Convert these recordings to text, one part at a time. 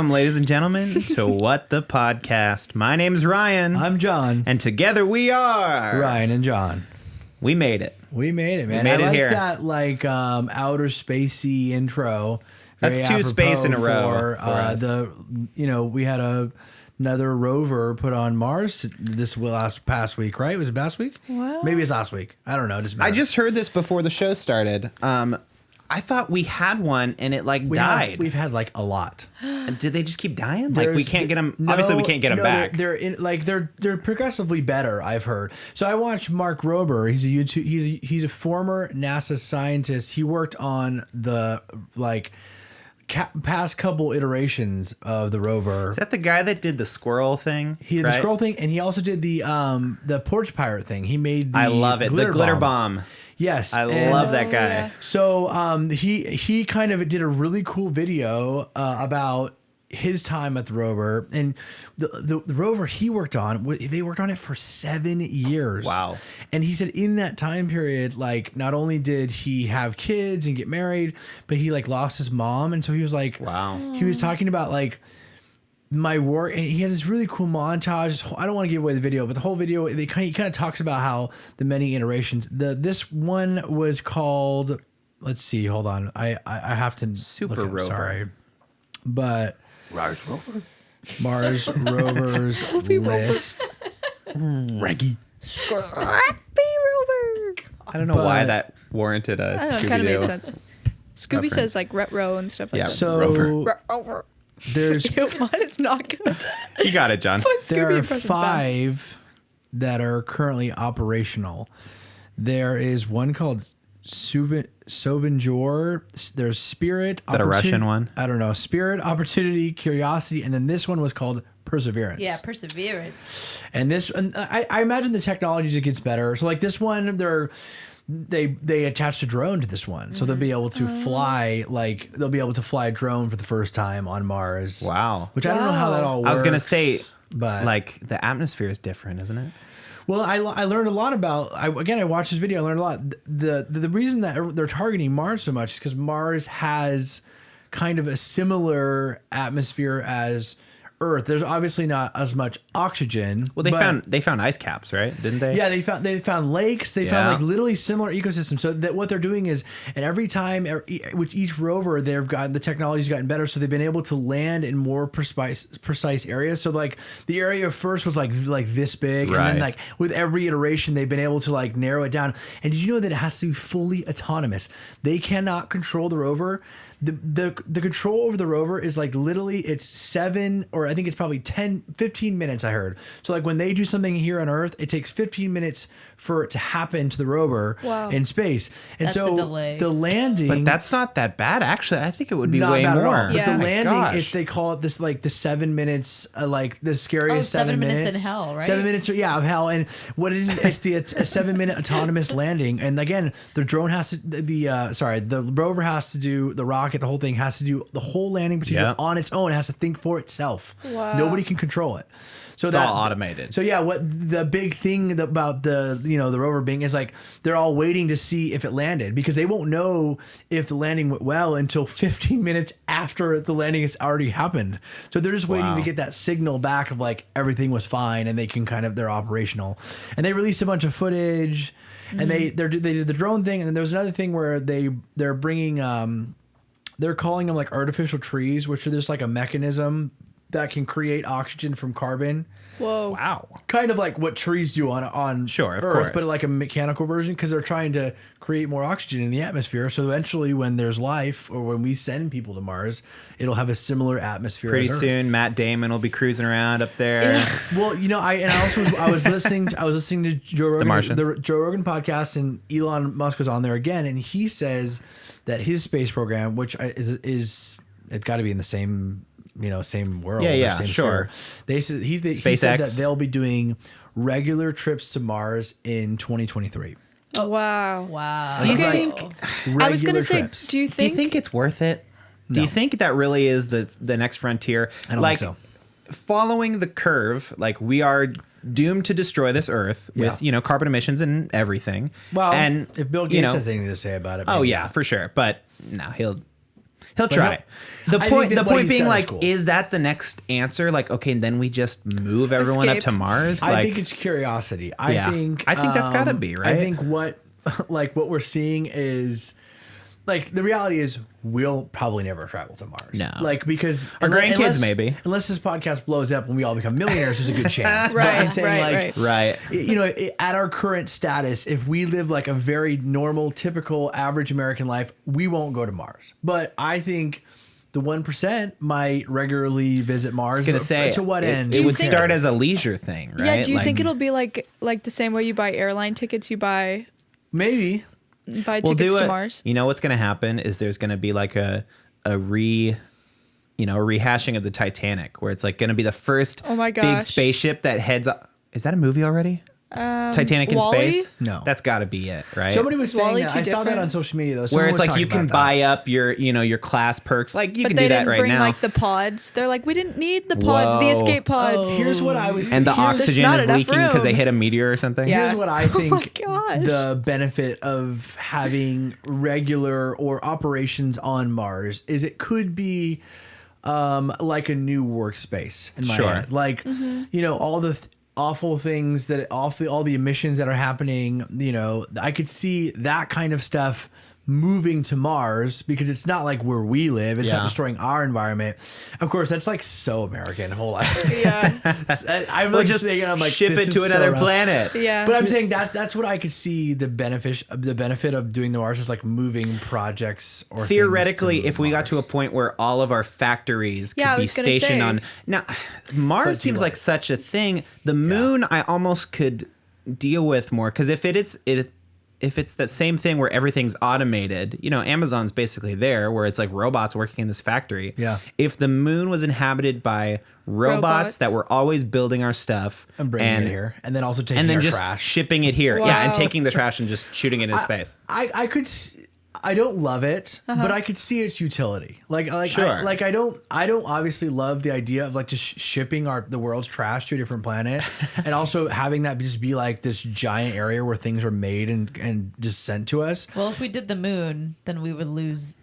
Welcome, ladies and gentlemen, to What the Podcast. My name's Ryan. I'm John. And together we are... Ryan and John. We made it. We made it, man. We made I it like here. that, outer spacey intro. That's Very 2 space in a row. for us. We had another rover put on Mars this past week, right? Was it last week? Wow. Maybe it's last week. I don't know. I just heard this before the show started. I thought we had one and it died. We've had a lot. Did they just keep dying? We can't get them. Obviously, we can't get them no, back. They're progressively better. I've heard. So I watched Mark Rober. He's a former NASA scientist. He worked on the past couple iterations of the rover. Is that the guy that did the squirrel thing? He did the squirrel thing, and he also did the porch pirate thing. He made the I love it. The glitter bomb. Yes, I love that guy. Yeah. So he kind of did a really cool video about his time at the rover, and the rover he worked on, they worked on it for 7 years. Wow. And he said in that time period, not only did he have kids and get married, but he lost his mom, and so he was wow. He was talking about my work, and he has this really cool montage. I don't want to give away the video, but the whole video, he kind of talks about how the many iterations. This one was called. Let's see. Hold on. I have to. Super look at, Rover. Sorry, but Mars Rover. Mars Rovers list. Reggie. Scrappy Rover. I don't know why that warranted a I don't know, it Scooby-Doo. kind of made sense. Scooby reference. says retro and stuff like Yeah. that. So Rover. there's Mine is not gonna. You got it, John. Put there Scooby are impressions back. 5 that are currently operational. There is one called Sauvenger. There's Spirit. Is that a Russian one? I don't know. Spirit, Opportunity, Curiosity, and then this one was called Perseverance. Yeah, perseverance. And I imagine the technology just gets better. So this one, they attached a drone to this one, so they'll be able to fly. They'll be able to fly a drone for the first time on Mars. Wow. Which I don't know how that all works. I was gonna say, but the atmosphere is different, isn't it? well, I learned a lot about. I watched this video. I learned a lot. The reason that they're targeting Mars so much is because Mars has kind of a similar atmosphere as Earth. There's obviously not as much oxygen. Well, they found ice caps, right? Didn't they? Yeah, they found lakes. They found literally similar ecosystems. So that what they're doing is, and every time with each rover, the technology's gotten better. So they've been able to land in more precise areas. So the area first was like this big, Right. and then with every iteration, they've been able to narrow it down. And did you know that it has to be fully autonomous? They cannot control the rover. The control over the rover is literally it's 7 or I think it's probably 15 minutes I heard. So when they do something here on Earth, it takes 15 minutes for it to happen to the rover in space. And That's a so delay. the landing, But that's not that bad, actually. I think it would be not way bad more. at all. But Yeah. the Oh my landing gosh. is, they call it this the 7 minutes, the scariest 7 minutes in hell, right? 7 minutes, yeah, of hell. And what it is, it's a 7-minute autonomous landing. And again, the drone has to, the rover has to do, the rocket, the whole thing has to do the whole landing procedure on its own. It has to think for itself. Wow. Nobody can control it. So It's all automated. So yeah, what the big thing about the rover being is they're all waiting to see if it landed, because they won't know if the landing went well until 15 minutes after the landing has already happened. So they're just waiting Wow. to get that signal back of everything was fine and they can they're operational. And they released a bunch of footage, and they did the drone thing, and then there was another thing where they're bringing they're calling them artificial trees, which are just a mechanism that can create oxygen from carbon. Whoa. Wow. Kind of like what trees do on Sure, of Earth, course. but a mechanical version, because they're trying to create more oxygen in the atmosphere. So eventually, when there's life, or when we send people to Mars, it'll have a similar atmosphere. Pretty as Earth. soon, Matt Damon will be cruising around up there. Well, I was listening to Joe Rogan, Martian. the Joe Rogan podcast, and Elon Musk was on there again, and he says that his space program, which is it's got to be in the same same world. Yeah, or same sure. sphere. He said that SpaceX. they'll be doing regular trips to Mars in 2023. Oh, wow. Wow. Do you Like, think? I was Regular gonna say, trips. do you Do you think? think it's worth it? Do you think that really is the next frontier? I don't think so. Following the curve, we are doomed to destroy this Earth with carbon emissions and everything. Well, and if Bill Gates has anything to say about it, oh maybe. yeah, for sure. But no, he'll. He'll try. The I point think that what being he's done is like, cool. is that the next answer? Like, okay, then we just move everyone up Escape. to Mars? I Like, think it's curiosity. Yeah. I think that's gotta be, right? I think what we're seeing is like the reality is we'll probably never travel to Mars. No. Like because Our grandkids maybe. Unless this podcast blows up and we all become millionaires, there's a good chance. But Right, I'm saying right, like right. you know, at our current status, if we live like a very normal, typical, average American life, we won't go to Mars. But I think the 1% might regularly visit Mars. I was gonna but say to what end? It Who would cares? start as a leisure thing, right? Yeah, do you Like, think it'll be like the same way you buy airline tickets, you buy Maybe. tickets to Mars? You know what's going to happen is there's going to be like a rehashing of the Titanic, where it's like going to be the first Oh my big gosh. spaceship that heads up. Is that a movie already? Titanic in WALL-E? space? No. That's got to be it, right? Somebody was saying WALL-E that. too I saw that different? on social media though. where Someone it's was like you talking can about buy up your class perks. Like you But can they do that didn't right bring now. like the pods. They're like, we didn't need the pods, the Whoa. escape pods. Oh. Here's what I was and the here's- oxygen not is enough leaking because they room. hit a meteor or something. Yeah. Here's what I Oh my think gosh. the benefit of having regular or operations on Mars is it could be like a new workspace in my Sure. head. Like, you know, all the awful things that all the emissions that are happening, you know, I could see that kind of stuff moving to Mars because it's not like where we live. It's Yeah. not destroying our environment. Of course, that's like so American whole life. Yeah. I'm Well, like just thinking, I'm like, ship this it to is another so rough. planet. Yeah. But I'm saying that's what I could see the benefit of doing the Mars is like moving projects or Theoretically, things to if we got to a Mars. point where all of our factories could Yeah, I be was gonna stationed say. on now, Mars But seems too like late. such a thing. The moon, I almost could deal with more because if it's that same thing where everything's automated, you know, Amazon's basically there where it's like robots working in this factory. Yeah. If the moon was inhabited by robots that were always building our stuff and bringing it here, and then also taking and then our just trash. shipping it here, yeah, and Wow. taking the trash and just shooting it in space. I could. I don't love it, but I could see its utility. Sure. I don't obviously love the idea of like just shipping the world's trash to a different planet, and also having that just be like this giant area where things are made and just sent to us. Well, if we did the moon, then we would lose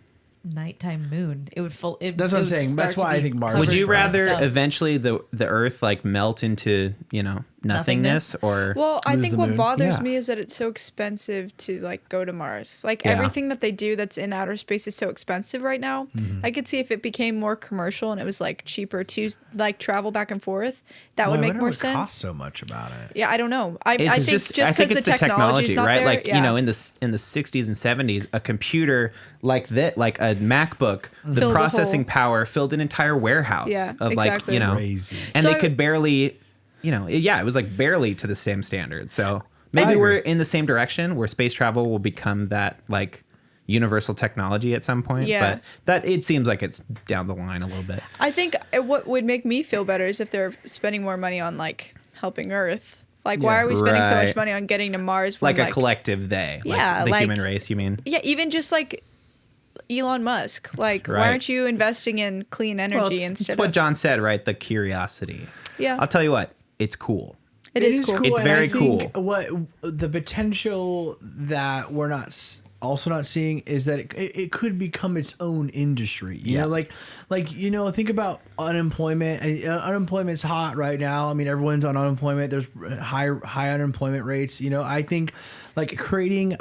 nighttime moon. It would full. That's what I'm saying. That's why I think Mars- Would you covered by rather stuff. eventually the Earth like melt into, you know, nothingness, Nothingness? or Well, I Lose think the what moon. bothers Yeah. me is that it's so expensive to like go to Mars. Like Yeah. everything that they do that's in outer space is so expensive right now. I could see if it became more commercial and it was like cheaper to like travel back and forth, that Well, would I make wonder more what sense. costs so much about it. Yeah, I don't know. I it's think just I think because it's the technology's not right? there. Like, yeah. you know, in the 60s and 70s, a computer like that, like a MacBook, the Filled a processing whole- power filled an entire warehouse Yeah, of like, exactly. you know, Crazy. and So they I- could barely, you know, it was like barely to the same standard. So I maybe agree. we're in the same direction where space travel will become that like universal technology at some point. Yeah. But that it seems like it's down the line a little bit. I think what would make me feel better is if they're spending more money on like helping Earth. Like, why Yeah. are we spending so much Right. money on getting to Mars? When, Like a collective they. Yeah, Like the like- human race, you mean? Yeah, even just like Elon Musk. Like, Right. why aren't you investing in clean energy Well, it's instead what of? John said, right? The curiosity. Yeah. I'll tell you what, it's cool. It is cool. It's and very I think cool. What the potential that we're also not seeing is that it could become its own industry. You Yeah. know, like you know, think about unemployment. Unemployment's hot right now. I mean, everyone's on unemployment. There's high unemployment rates. You know, I think like creating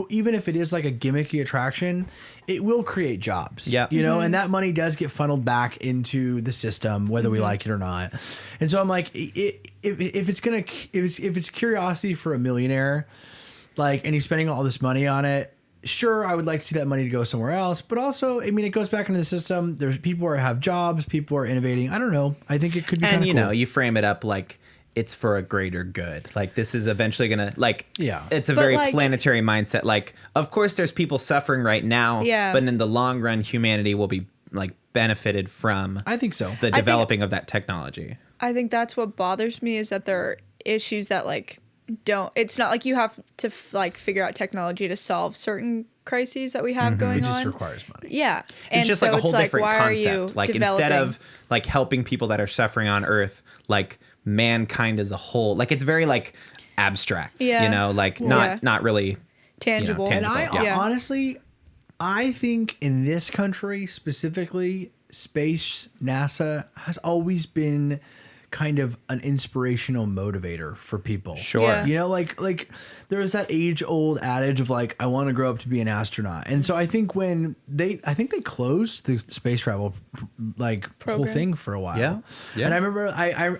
even if it is like a gimmicky attraction, it will create jobs. Yeah. You know, and that money does get funneled back into the system, whether we like it or not. And so I'm like, if it's curiosity for a millionaire, like, and he's spending all this money on it, sure, I would like to see that money to go somewhere else. But also, I mean, it goes back into the system. There's people who have jobs, people are innovating. I don't know. I think it could be And kind of you cool. know, you frame it up like it's for a greater good. Like this is eventually gonna Yeah. It's a But, very like- planetary mindset. Like, of course, there's people suffering right now. Yeah. But in the long run, humanity will be like benefited from I think so. the developing of that technology. I think that's what bothers me is that there are issues that like don't. It's not like you have to like figure out technology to solve certain crises that we have going It just on. requires money. Yeah, It's just like a whole different why concept. are you Like developing? instead of like helping people that are suffering on Earth, like mankind as a whole, like it's very like abstract. Yeah. You know, like Yeah. not really tangible. tangible. And I Yeah. honestly, I think in this country specifically, space, NASA has always been kind of an inspirational motivator for people. Sure. Yeah. You know, like there was that age old adage of like, I want to grow up to be an astronaut. And so I think I think they closed the space travel like whole Program. thing for a while. Yeah. Yeah. And I remember,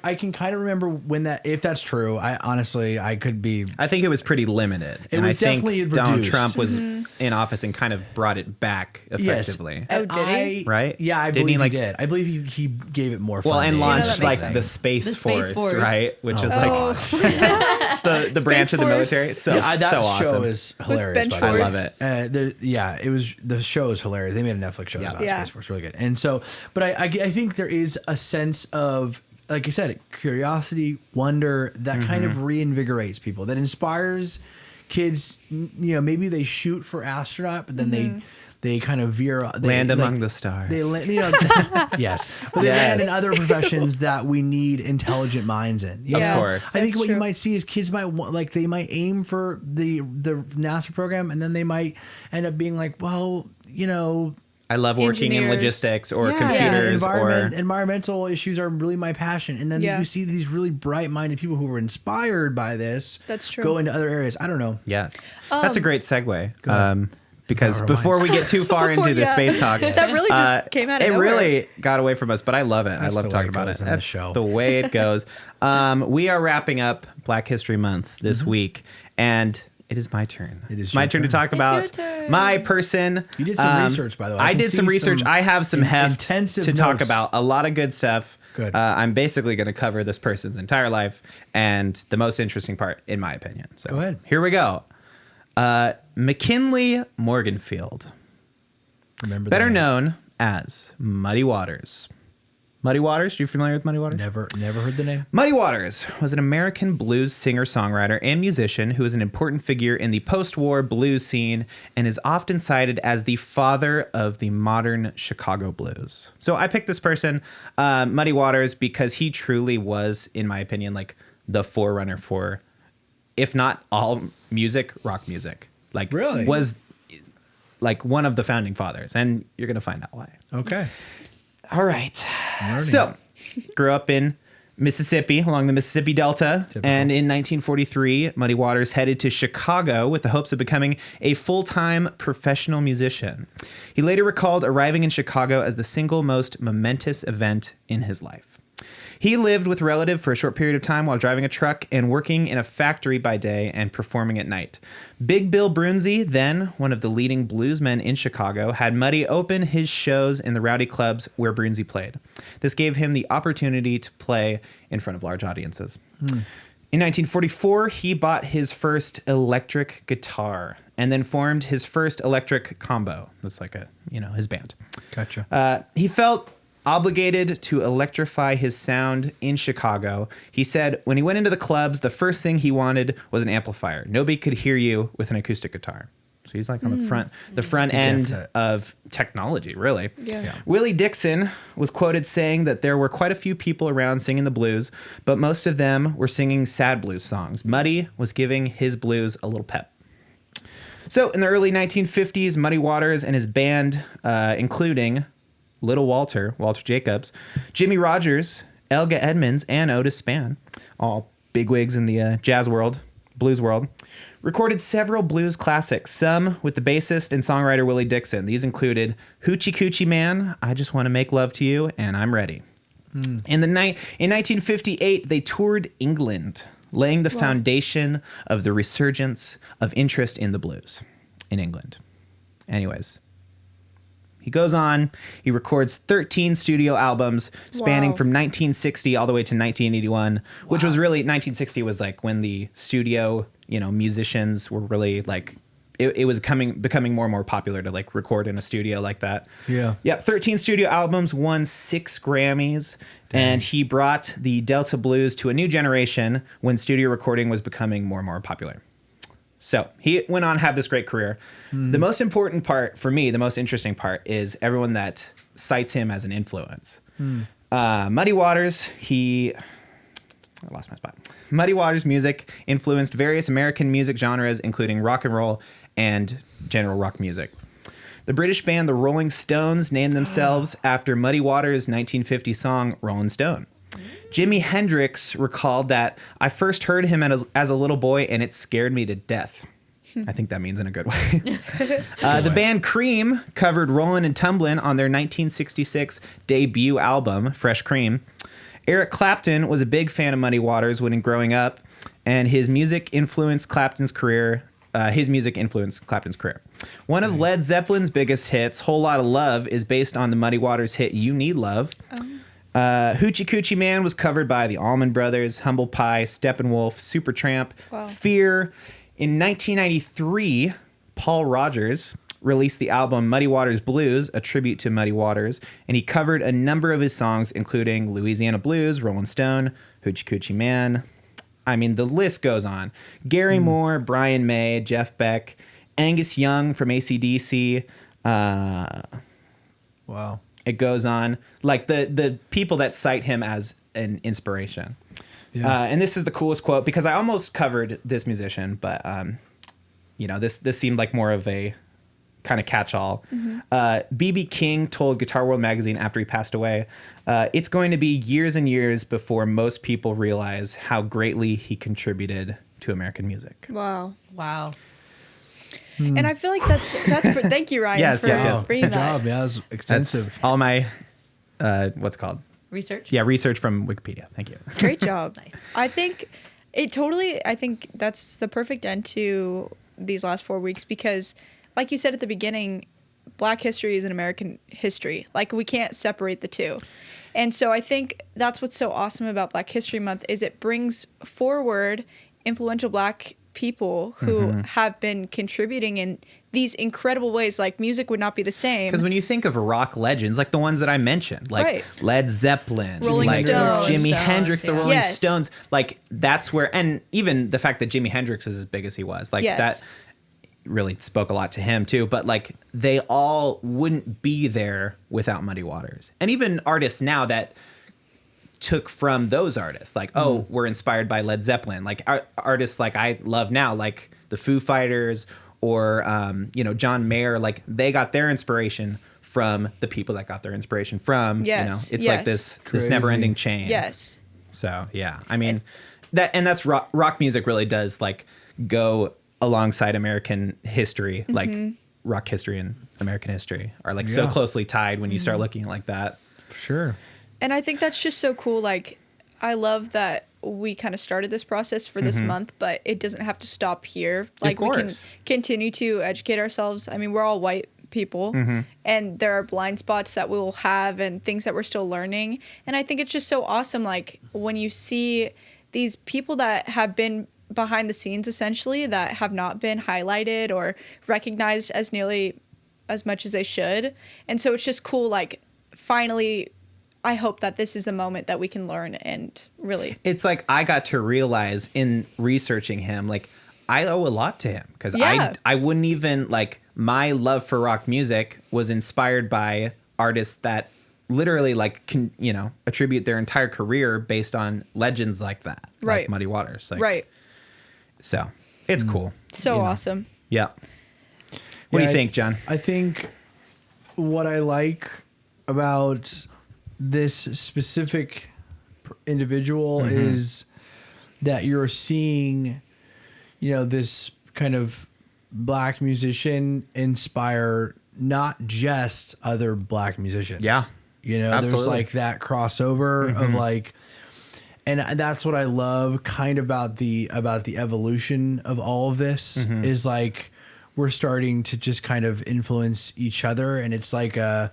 I can kind of remember when if that's true, I could be. I think it was pretty limited. It was definitely Donald reduced. Trump was in office and kind of brought it back effectively. Yes. Oh, And did he? Right? Yeah, I Didn't believe he, he did. I believe he gave it more Well, funding. and launched that like makes the Space, The Space Force. right? Which is Oh. like the branch of the Force. military. So, that so show awesome. is hilarious. Ben by the way. I love it. It was the show is hilarious. They made a Netflix show about Yeah. Space Force, really good. And so, but I think there is a sense of, like you said, curiosity, wonder that kind of reinvigorates people. That inspires kids. You know, maybe they shoot for astronaut, but then they kind of veer. They, Land like, among the stars. They you know, yes, but they land in other professions that we need intelligent minds in. You Yeah. know? course. I think That's what you true. might see is kids might want, like they might aim for the NASA program, and then they might end up being like, well, you know. I love working in Engineers. logistics or Yeah, computers environmental issues are really my passion. And then Yeah. you see these really bright-minded people who were inspired by this. That's true. Go into other areas. I don't know. yes. That's a great segue. ahead. Because Power before we get too far Before- into the yeah. space talk, That really just came out of it nowhere. really got away from us, but I love it. I That's love the way talking it about it. goes in the That's show. the way it goes. We are wrapping up Black History Month this week, and it is my turn. It is my your turn to turn. talk It's about your turn. my person. You did some research, by the way. I I can did some see research. some I have some heft intensive to talk notes. about. A lot of good stuff. Good. I'm basically going to cover this person's entire life and the most interesting part, in my opinion. So Go ahead. Here we go. McKinley Morganfield. Remember Better that. known as Muddy Waters. Muddy Waters? You familiar with Muddy Waters? Never heard the name. Muddy Waters was an American blues singer-songwriter and musician who was an important figure in the post-war blues scene and is often cited as the father of the modern Chicago blues. So I picked this person, Muddy Waters, because he truly was, in my opinion, like the forerunner for, if not all music, rock music. Like, Really? was like one of the founding fathers, and you're gonna find out why. Okay. All right. learning. So, grew up in Mississippi, along the Mississippi Delta. Typical. And in 1943, Muddy Waters headed to Chicago with the hopes of becoming a full-time professional musician. He later recalled arriving in Chicago as the single most momentous event in his life. He lived with a relative for a short period of time while driving a truck and working in a factory by day and performing at night. Big Bill Brunzi, then one of the leading bluesmen in Chicago, had Muddy open his shows in the rowdy clubs where Brunzi played. This gave him the opportunity to play in front of large audiences. In 1944, he bought his first electric guitar and then formed his first electric combo. It's like his band. Gotcha. He felt obligated to electrify his sound in Chicago. He said when he went into the clubs, the first thing he wanted was an amplifier. Nobody could hear you with an acoustic guitar. So he's like on the front gets end it. of technology, really. Yeah. Willie Dixon was quoted saying that there were quite a few people around singing the blues, but most of them were singing sad blues songs. Muddy was giving his blues a little pep. So in the early 1950s, Muddy Waters and his band, including Little Walter Jacobs, Jimmy Rogers, Elga Edmonds, and Otis Spann, all bigwigs in the jazz world, blues world, recorded several blues classics, some with the bassist and songwriter Willie Dixon. These included Hoochie Coochie Man, I Just Want to Make Love to You, and I'm Ready. In 1958, they toured England, laying the foundation of the resurgence of interest in the blues in England. Anyways, he goes on, he records 13 studio albums spanning Wow. from 1960 all the way to 1981, which was really, 1960 was like when the studio, musicians were really like, it was becoming more and more popular to like record in a studio like that. Yeah. Yeah, 13 studio albums, won 6 Grammys, and he brought the Delta blues to a new generation when studio recording was becoming more and more popular. So he went on to have this great career. The most important part for me, the most interesting part, is everyone that cites him as an influence. Muddy Waters, I lost my spot. Muddy Waters' music influenced various American music genres, including rock and roll and general rock music. The British band the Rolling Stones named themselves after Muddy Waters' 1950 song Rolling Stone. Jimi Hendrix recalled that I first heard him as a little boy and it scared me to death. I think that means in a good way. The band Cream covered Rollin' and Tumblin' on their 1966 debut album, Fresh Cream. Eric Clapton was a big fan of Muddy Waters when growing up, and his music influenced Clapton's career. One of Led Zeppelin's biggest hits, Whole Lotta Love, is based on the Muddy Waters hit You Need Love. Hoochie Coochie Man was covered by the Allman Brothers, Humble Pie, Steppenwolf, Supertramp, Fear. In 1993, Paul Rogers released the album Muddy Waters Blues, a tribute to Muddy Waters, and he covered a number of his songs, including Louisiana Blues, Rolling Stone, Hoochie Coochie Man. I mean, the list goes on. Gary Moore, Brian May, Jeff Beck, Angus Young from AC/DC. Wow. It goes on. Like the people that cite him as an inspiration. Yeah. And this is the coolest quote because I almost covered this musician, but this seemed like more of a kind of catch-all. B.B. King told Guitar World magazine after he passed away, it's going to be years and years before most people realize how greatly he contributed to American music. Wow. Hmm. And I feel like that's thank you, Ryan, yes. bringing Good job. Yeah, it was extensive. That's all my what's it called? Research? Yeah, research from Wikipedia. Thank you. Great job. Nice. I think that's the perfect end to these last 4 weeks because, like you said at the beginning, Black history is an American history. Like, we can't separate the two. And so I think that's what's so awesome about Black History Month is it brings forward influential Black people who have been contributing in these incredible ways. Like, music would not be the same. Because when you think of rock legends, like the ones that I mentioned, like Led Zeppelin, Rolling Stones. Jimi Hendrix, the Rolling Yes. Stones, like that's where, and even the fact that Jimi Hendrix is as big as he was, like that really spoke a lot to him too. But like they all wouldn't be there without Muddy Waters. And even artists now that took from those artists, like, we're inspired by Led Zeppelin, like artists like I love now, like the Foo Fighters or John Mayer, like they got their inspiration from the people that got their inspiration from. It's like this never-ending chain. Yes. So yeah, I mean that's rock music really does like go alongside American history, like rock history and American history are like so closely tied when you start looking like that. Sure. And I think that's just so cool. Like, I love that we kind of started this process for this month, but it doesn't have to stop here. Like, we can continue to educate ourselves. I mean, we're all white people, and there are blind spots that we will have and things that we're still learning. And I think it's just so awesome, like, when you see these people that have been behind the scenes, essentially, that have not been highlighted or recognized as nearly as much as they should. And so it's just cool, like, finally, I hope that this is the moment that we can learn and really. It's like I got to realize in researching him, like I owe a lot to him because I wouldn't even like my love for rock music was inspired by artists that literally like can attribute their entire career based on legends like that, like Muddy Waters, like, So it's cool. So awesome. Yeah. What do you think, John? I think what I like about this specific individual is that you're seeing, this kind of Black musician inspire not just other Black musicians. Yeah. There's like that crossover of like, and that's what I love kind of about the evolution of all of this is like, we're starting to just kind of influence each other, and it's like a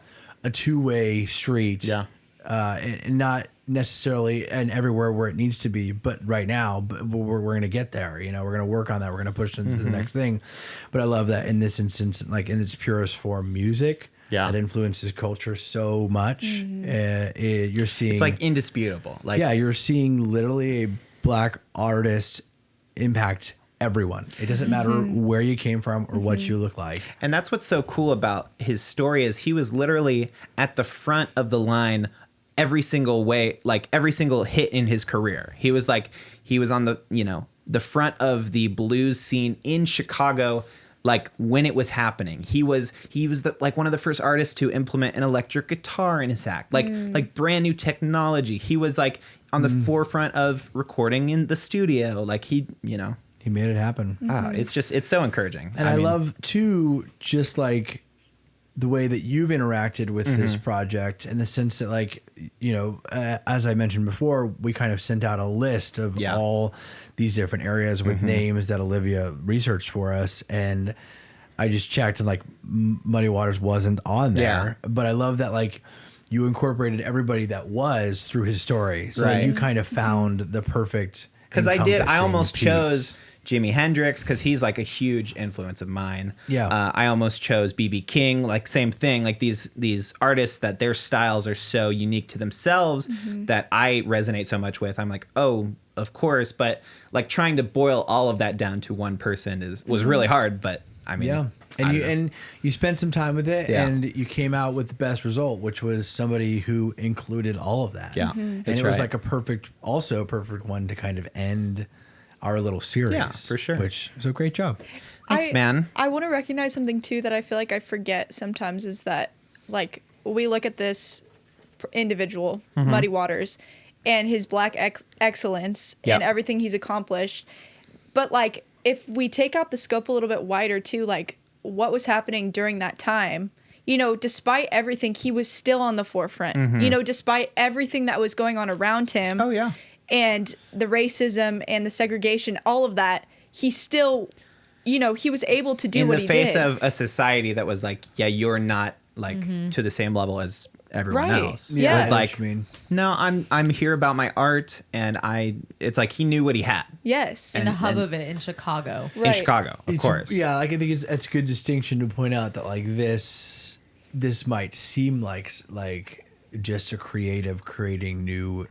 two-way street. Yeah. And not necessarily and everywhere where it needs to be, but right now, we're going to get there. We're going to work on that. We're going to push into the next thing. But I love that in this instance, like in its purest form, music that influences culture so much. You're seeing it's like indisputable. Like you're seeing literally a Black artist impact everyone. It doesn't matter where you came from or what you look like. And that's what's so cool about his story is he was literally at the front of the line every single way, like every single hit in his career. He was on the, the front of the blues scene in Chicago, like when it was happening. He was like one of the first artists to implement an electric guitar in his act, like brand new technology. He was like on the forefront of recording in the studio. Like he made it happen. It's so encouraging. And I love too, just like the way that you've interacted with this project, in the sense that, like, as I mentioned before, we kind of sent out a list of all these different areas with names that Olivia researched for us. And I just checked, and like Muddy Waters wasn't on there, but I love that, like, you incorporated everybody that was through his story. So that you kind of found the perfect, because I almost chose Jimi Hendrix, because he's like a huge influence of mine. I almost chose B.B. King, like same thing, like these artists that their styles are so unique to themselves that I resonate so much with. I'm like, oh, of course, but like trying to boil all of that down to one person was really hard, but I mean, and you spent some time with it, and you came out with the best result, which was somebody who included all of that. And it was like a perfect one to kind of end our little series. Yeah, for sure. Which is a great job. Thanks, man. I want to recognize something too that I feel like I forget sometimes, is that, like, we look at this individual, Muddy Waters, and his black excellence and everything he's accomplished. But like, if we take out the scope a little bit wider too, like what was happening during that time, despite everything, he was still on the forefront, despite everything that was going on around him. Oh yeah. And the racism and the segregation, all of that, he still, he was able to do what he did. In the face of a society that was like, yeah, you're not like to the same level as everyone else. Yeah. It was like, no, I'm here about my art, and it's like he knew what he had. Yes. In the hub of it in Chicago. In Chicago, of course. Yeah, like I think it's a good distinction to point out that, like, this might seem like just a creative creating new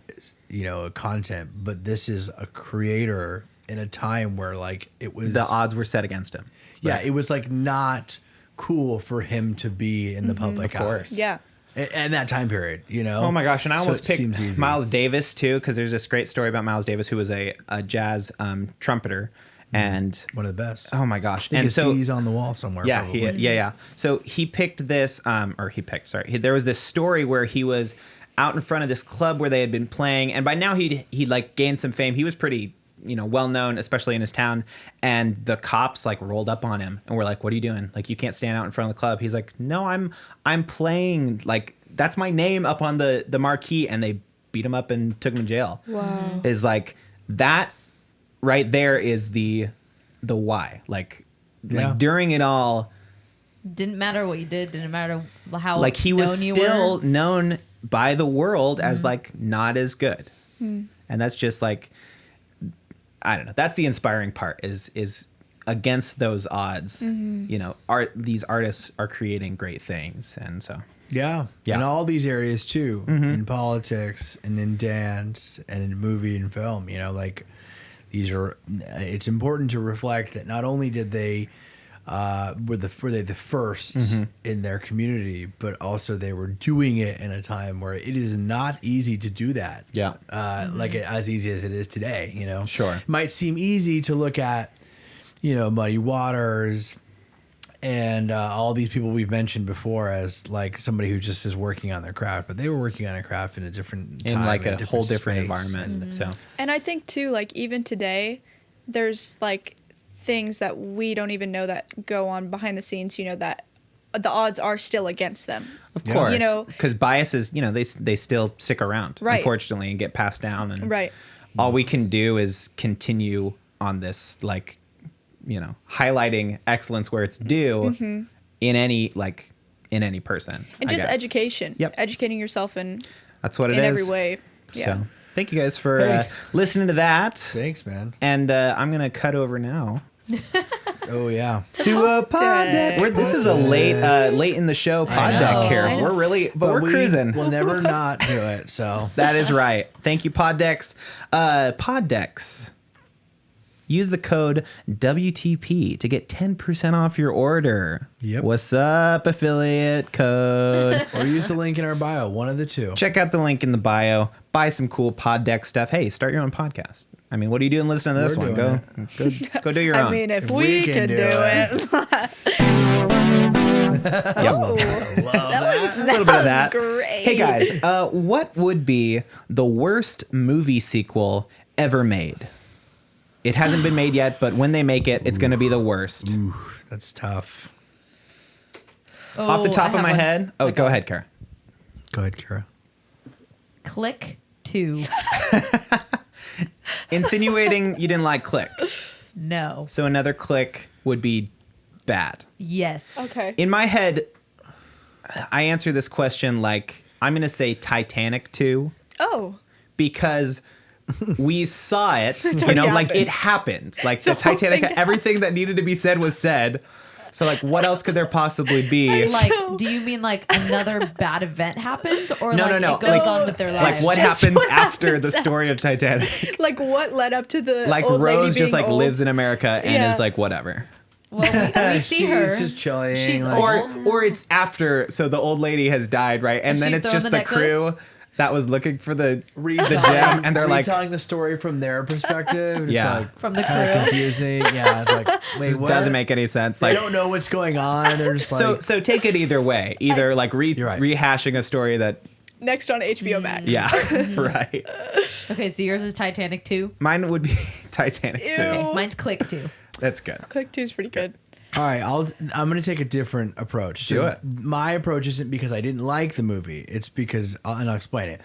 content, but this is a creator in a time where, like, it was, the odds were set against him. It was like not cool for him to be in the public eye. Yeah. And that time period, Oh my gosh, and I almost picked Miles Davis too, because there's this great story about Miles Davis, who was a jazz trumpeter, and one of the best. Oh my gosh! And so he's on the wall somewhere. Yeah, probably. So he picked this, there was this story where he was out in front of this club where they had been playing, and by now he'd like gained some fame. He was pretty, well known, especially in his town. And the cops like rolled up on him and were like, "What are you doing? Like, you can't stand out in front of the club." He's like, "No, I'm playing. Like, that's my name up on the marquee." And they beat him up and took him to jail. Wow. Is like that right there is the why. Like during it all, didn't matter what you did. Didn't matter how like he was still known by the world as like not as good. And that's just like, I don't know. That's the inspiring part is against those odds, these artists are creating great things. And so, yeah. In all these areas too, in politics and in dance and in movie and film, like it's important to reflect that not only did they, were they the first in their community, but also they were doing it in a time where it is not easy to do that. Yeah. Like as easy as it is today, Sure. It might seem easy to look at, Muddy Waters and all these people we've mentioned before as like somebody who just is working on their craft, but they were working on a craft in a different time, in like a whole different space. environment. So, and I think too, like even today, there's like things that we don't even know that go on behind the scenes, that the odds are still against them. Of course. Because biases, they still stick around, unfortunately, and get passed down. And all we can do is continue on this, like, highlighting excellence where it's due in any person. And just education. Yep. Educating yourself that's what it in is. every way. Yeah. So, thank you guys for listening to that. Thanks, man. And I'm going to cut over now. Oh yeah, to pod deck. This is a late in the show pod deck here. We're really, but we're cruising. We'll never not do it. So that is right. Thank you, pod decks. Pod decks. Use the code WTP to get 10% off your order. Yep. What's up, affiliate code? Or use the link in our bio. One of the two. Check out the link in the bio. Buy some cool pod deck stuff. Hey, start your own podcast. I mean, what are you doing listening to this We're one? doing Go do your own. I mean, if we can do it. A little bit of that. Great. Hey guys, what would be the worst movie sequel ever made? It hasn't been made yet, but when they make it, it's going to be the worst. Ooh, that's tough. Off the top I of my have one. head. Oh, go ahead, Cara. Go ahead, Cara. Click 2. Insinuating you didn't like Click. No. So another Click would be bad. Yes. Okay. In my head, I answer this question like I'm going to say Titanic 2 Oh. because we saw it, already like happened. it happened. Like the The whole Titanic, thing everything that needed to be said was said. So like what else could there possibly be? Like, do you mean like another bad event happens, or No, like no. it goes on with their Like lives? what Just happens what after happens the story of Titanic? Like what led up to the Like old lady Rose just being like old? lives in America and Yeah. is like whatever. Well, we see her. She's just chilling. She's like, old. Or it's after, so the old lady has died, right? And And then she's it's throwing just the the necklace? crew that was looking for the retelling, gem, and they're like, retelling the story from their perspective. And Yeah. It's like From the kinda crew. confusing. Yeah, it's like, wait, what? doesn't make any sense. They Like, don't know what's going on. They're just like, so take it either way. Either like You're right. rehashing a story that, Next on HBO Max. yeah, right. Okay, so yours is Titanic 2. Mine would be Titanic Ew. too. Okay, mine's Click 2. That's good. Click 2 is pretty good. all right, I'm going to take a different approach. Do it. My approach isn't because I didn't like the movie. It's because, and I'll explain it.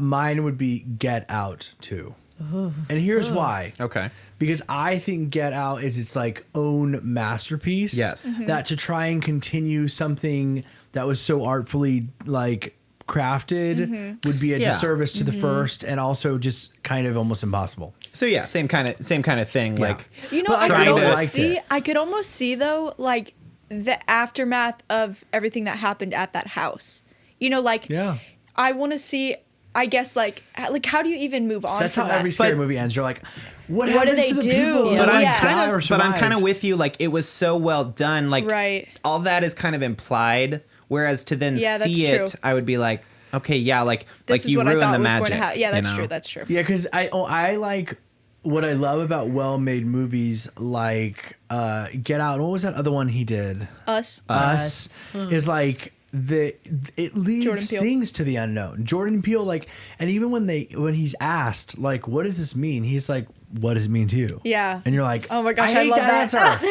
Mine would be Get Out 2. And here's why. Okay. Because I think Get Out is its like own masterpiece. Yes. Mm-hmm. That to try and continue something that was so artfully like crafted Mm-hmm. would be a Yeah. disservice to the first, and also just kind of almost impossible. So yeah, same kind of thing. Yeah. Like, You know, But I I could kinda almost liked see. it. I could almost see though, like the aftermath of everything that happened at that house. You know, like Yeah. I want to see. I guess like how do you even move on? That's from how that? every scary But- movie ends. You're like, what What do happens they to the do? people? Yeah. but I'm Yeah. kind or of, but I'm kind of survived? with you. Like, it was so well done. Like, Right. all that is kind of implied. Whereas to then Yeah, that's see it, true. I would be like, okay, yeah, like This is you what I ruined thought the was magic. going to happen. Yeah, that's you know? true. That's true. Yeah, because I like what I love about well-made movies like Get Out. What was that other one he did? Us. Us is like it Jordan leaves Peele. things to the unknown. Jordan Peele, like, and even when he's asked, like, what does this mean? He's like, what does it mean to you? Yeah. And you're like, Oh my gosh, I I hate love that that.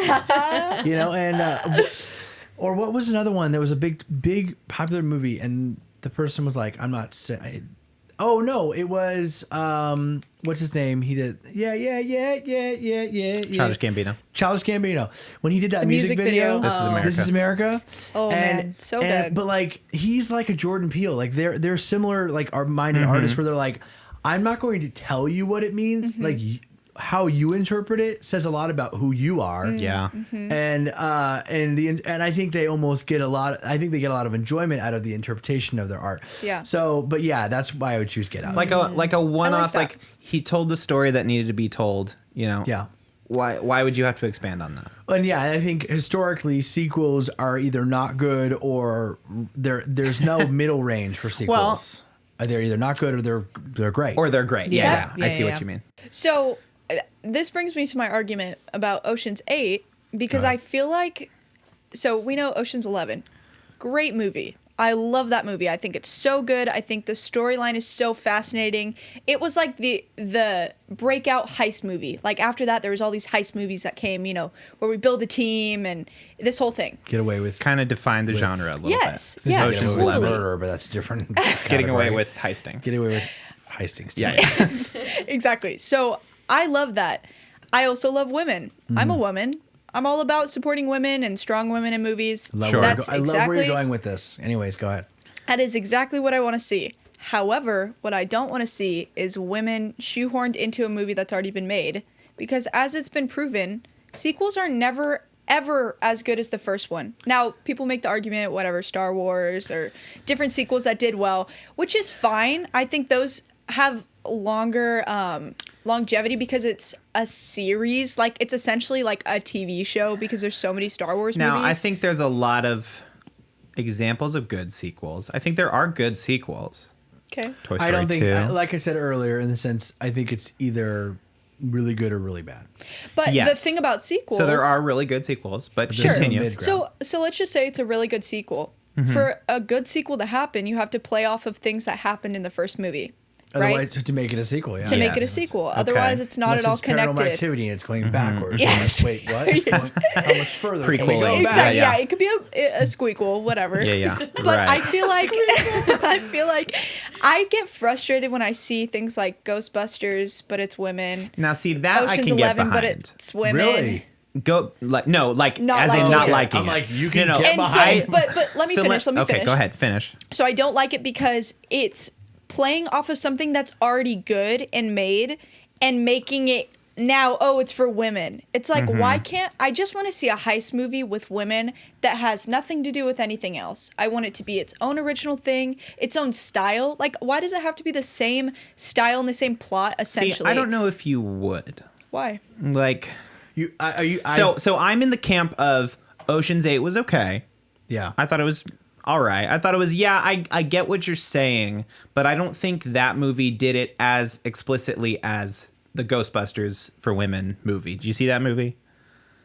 answer. You know, and or what was another one that was a big popular movie, and the person was like, I'm not saying. Oh no, it was what's his name? He did yeah. Childish Gambino. Childish Gambino. When he did that The music video, This is America. This is America. Oh, man, so good. But like he's like a Jordan Peele. Like they're similar like our minded artists where they're like, I'm not going to tell you what it means. Mm-hmm. Like how you interpret it says a lot about who you are. Yeah. Mm-hmm. And I think they almost get a lot. I think they get a lot of enjoyment out of the interpretation of their art. Yeah. So, but yeah, that's why I would choose Get Out. Like a one-off. that. Like he told the story that needed to be told. You know. yeah. Why would you have to expand on that? And yeah, I think historically sequels are either not good or there's no middle range for sequels. They're either not good or they're great. Or they're great. Yeah. Yeah. I see Yeah, what yeah. you mean. So this brings me to my argument about Ocean's 8 because Go ahead. I feel like so we know Ocean's 11. Great movie. I love that movie. I think it's so good. I think the storyline is so fascinating. It was like the breakout heist movie. Like after that there was all these heist movies that came, you know, where we build a team and this whole thing. Get away with Kind of defined the genre a little Yes. bit. Yeah, Get away with totally. murder, but that's different. Getting away category. with heisting. Get away with heisting. Steve. Yeah. Exactly. So I love that. I also love women. I'm a woman. I'm all about supporting women and strong women in movies. I love Sure. where you're That's I love where exactly you're going with this. Anyways, go ahead. that is exactly what I want to see. However, what I don't want to see is women shoehorned into a movie that's already been made because as it's been proven, sequels are never ever as good as the first one. Now, people make the argument whatever Star Wars or different sequels that did well, which is fine. I think those have longer longevity because it's a series, like it's essentially like a TV show because there's so many Star Wars Now, movies. I think there's a lot of examples of good sequels. I think there are good sequels. Okay. Toy Story I don't think, 2. like I said earlier, in the sense, I think it's either really good or really bad. But the Yes. thing about sequels. So there are really good sequels, but Sure. continue. Mid-ground. So let's just say it's a really good sequel. Mm-hmm. For a good sequel to happen, you have to play off of things that happened in the first movie. Otherwise, Right? to make it a sequel, yeah. To make it a Yes. sequel. Okay. Otherwise, it's not Unless at all it's Paranormal connected. Activity and it's going backwards. Yes. Like, wait, what? It's going, how much further can we Prequeling. go back? Exactly. Yeah, Yeah, yeah. it could be a squeakle, whatever. Yeah. But Right. I feel like I get frustrated when I see things like Ghostbusters, but it's women. Now, see, that I Ocean's can get 11, behind. but it's women. Really? Go like no, like Not as in liking not it. liking I'm it. like, you can no, get And so, behind. but let me finish. Let me okay, finish. go ahead, finish. So I don't like it because it's playing off of something that's already good and made and making it now, oh, it's for women. It's like, why can't I just want to see a heist movie with women that has nothing to do with anything else? I want it to be its own original thing, its own style. Like, why does it have to be the same style and the same plot, essentially? See, I don't know if you would. Why? Like So, I'm in the camp of Ocean's 8 was okay. yeah. I thought it was all right. I thought it was, I get what you're saying, but I don't think that movie did it as explicitly as the Ghostbusters for Women movie. Did you see that movie?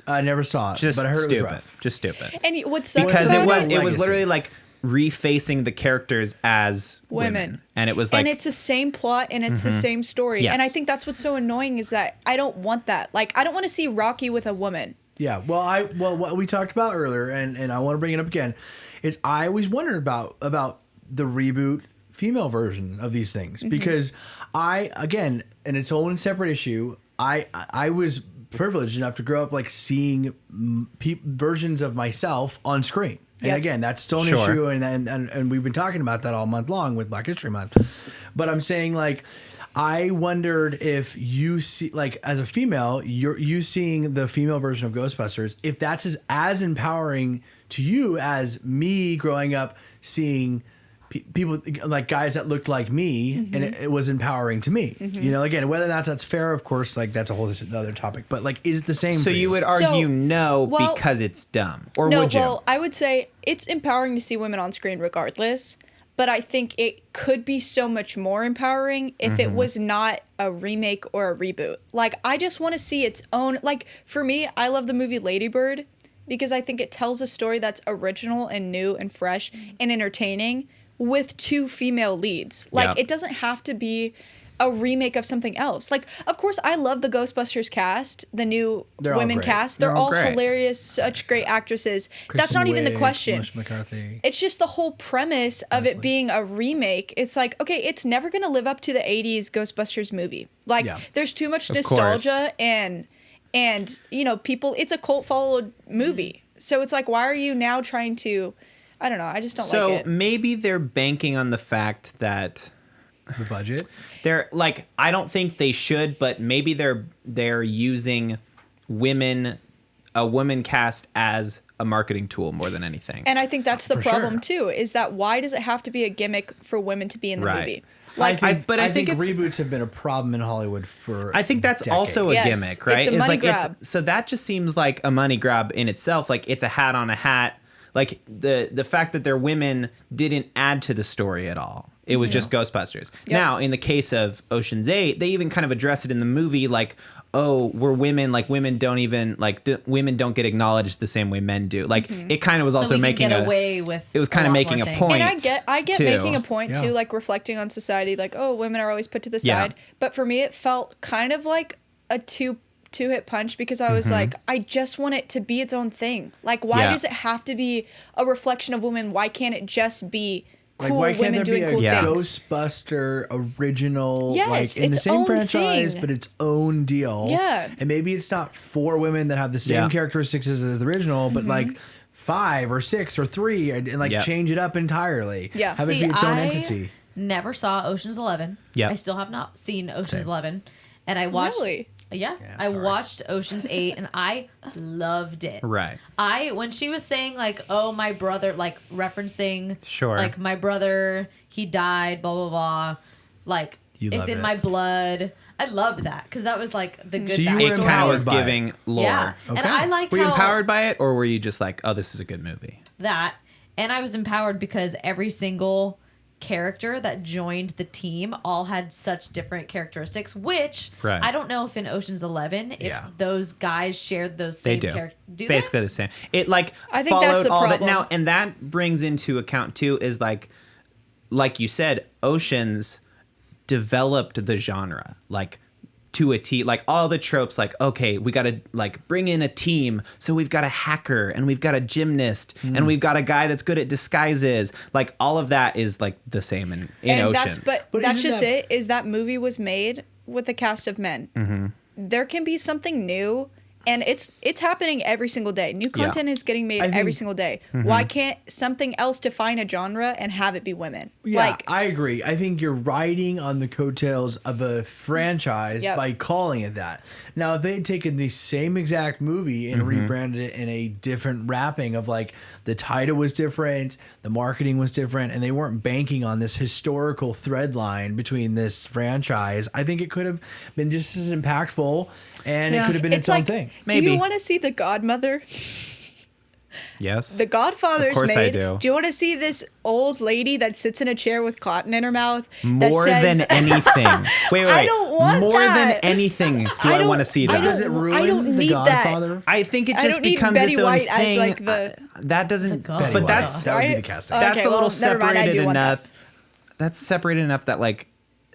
I never saw it, Just but I heard stupid. it was rough. Just stupid. And what sucks Because about it was Legacy. literally like refacing the characters as women. And it was like, and it's the same plot and it's the same story. Yes. And I think that's what's so annoying is that I don't want that. Like, I don't want to see Rocky with a woman. Yeah, well, what we talked about earlier, and I want to bring it up again, is I always wondered about the reboot female version of these things because again, in its own separate issue, I was privileged enough to grow up like seeing versions of myself on screen. And Yep. again, that's still an Sure. issue, and we've been talking about that all month long with Black History Month. But I'm saying, like, I wondered if you see, like, as a female, you seeing the female version of Ghostbusters, if that's as empowering to you as me growing up seeing people like guys that looked like me, and it was empowering to me. You know, again, whether or not that's fair, of course, like that's a whole other topic. But like, is it the same? so for you would argue no well, because it's dumb, or No, would you? well, I would say it's empowering to see women on screen regardless, but I think it could be so much more empowering if it was not a remake or a reboot. Like, I just want to see its own, like, for me, I love the movie Lady Bird because I think it tells a story that's original and new and fresh and entertaining with two female leads. Like, Yeah. it doesn't have to be a remake of something else. Like, of course, I love the Ghostbusters cast, the new They're all women great. cast. They're They're all all great. hilarious, such great actresses. That's Kristen not even the Wiig, question. Melissa McCarthy. It's just the whole premise of it being a remake. It's like, okay, it's never going to live up to the 80s Ghostbusters movie. Like, Yeah. there's too much Of nostalgia and you know, people, it's a cult followed movie. So it's like, why are you now trying to, I don't know, I just don't So like it. maybe they're banking on the fact that The budget. they're like, I don't think they should, but maybe they're using a woman cast as a marketing tool more than anything. And I think that's the For problem sure. too, is that why does it have to be a gimmick for women to be in the Right. movie? I Like, think, but I think it's- reboots have been a problem in Hollywood for. I think that's decades. also a Yes, gimmick, right? it's a money grab. So that just seems like a money grab in itself. Like, it's a hat on a hat. Like, the fact that they're women didn't add to the story at all. It was just Ghostbusters. Yep. Now, in the case of Ocean's 8, they even kind of address it in the movie, like, oh, we're women. Like, women don't even women don't get acknowledged the same way men do. Like, it kind of was So also we can making get away with. it was kind of lot making more a things. point. And I get too. making a point Yeah. too, like reflecting on society, like, oh, women are always put to the Yeah. side. But for me, it felt kind of like a two-hit punch because I was like, I just want it to be its own thing. Like, why Yeah. does it have to be a reflection of women? Why can't it just be Like, cool why can't women there doing be a cool Yeah. things? Ghostbuster original, Yes, like in the its same own franchise, thing. but its own deal? Yeah. And maybe it's not 4 women that have the same Yeah. characteristics as the original, but like 5 or 6 or 3, and like Yeah. change it up entirely. Yeah. Have it See, be its own I entity. never saw Ocean's 11. Yeah. I still have not seen Ocean's Same. 11. And I watched. Really? Yeah, Yeah, I sorry. watched Ocean's 8 and I loved it. Right. When she was saying like, oh, my brother, like referencing, Sure. like my brother, he died, blah blah blah, like You it's loved in it. my blood. I loved that because that was like the good. So you were It backstory. kind of was empowered by it. giving lore. Yeah, and Okay. I liked Were you how empowered by it, or were you just like, oh, this is a good movie? that, and I was empowered because every single character that joined the team all had such different characteristics, which I don't know if in Ocean's 11 if those guys shared those same characteristics. Basically the same. It like I think that's the all problem. that now, and that brings into account too is like you said, Ocean's developed the genre like to a T, like all the tropes, like, okay, we got to like bring in a team. So we've got a hacker and we've got a gymnast and we've got a guy that's good at disguises. Like all of that is like the same in Oceans. But that's just it, is that movie was made with a cast of men. Mm-hmm. There can be something new. And it's happening every single day. New content is getting made every single day. Mm-hmm. Why can't something else define a genre and have it be women? Yeah, like, I agree. I think you're riding on the coattails of a franchise by calling it that. Now, if they had taken the same exact movie and rebranded it in a different wrapping of like the title was different, the marketing was different, and they weren't banking on this historical thread line between this franchise, I think it could have been just as impactful and it could have been its own thing. Maybe. Do you want to see The Godmother? Yes. The Godfather's of course made. I do. Do you want to see this old lady that sits in a chair with cotton in her mouth? More than anything. Wait. I don't want More that. than anything do I want to see that. Does it ruin I don't The need Godfather? that. I think it I just don't need becomes Betty its own White thing. as like the... That doesn't... Betty But White. that's... That would be the casting. That's a little never mind, I separated do want enough. that. That's separated enough that like...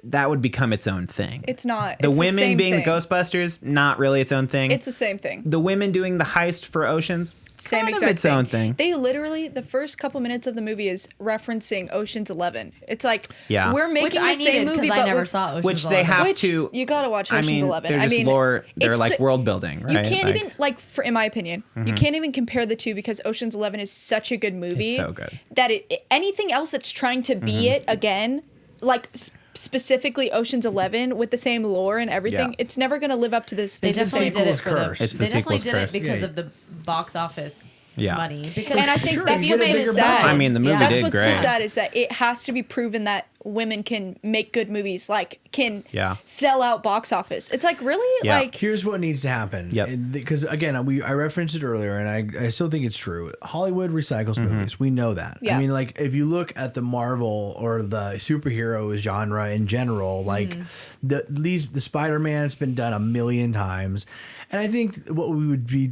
That would become its own thing. It's not. The it's women the same being thing. the Ghostbusters, not really its own thing. It's the same thing. The women doing the heist for Oceans, Same kind exact of its own thing. They literally, the first couple minutes of the movie is referencing Ocean's 11. It's like, we're making which the I same needed, movie, I but never with, saw Ocean's which 11. they have which to. you gotta watch Ocean's 11. They're just lore. They're it's- like world building, right? You can't like, even in my opinion, you can't even compare the two because Ocean's 11 is such a good movie. It's so good. That anything else that's trying to be it again, like specifically Ocean's 11 with the same lore and everything, it's never gonna live up to this. They It's the definitely did it sequel's for the. curse. It's the They definitely sequel's did curse. it because Yeah. of the box office Yeah. money. Because And I think Sure, that's you what get a made it bigger sad. budget. I mean, the movie That's did what's great. so sad is that it has to be proven that women can make good movies, like can sell out box office. It's like really like Here's what needs to happen. Because again, I referenced it earlier, and I still think it's true. Hollywood recycles movies. We know that. Yeah. I mean, like if you look at the Marvel or the superhero genre in general, like the Spider-Man's been done a million times, and I think what we would do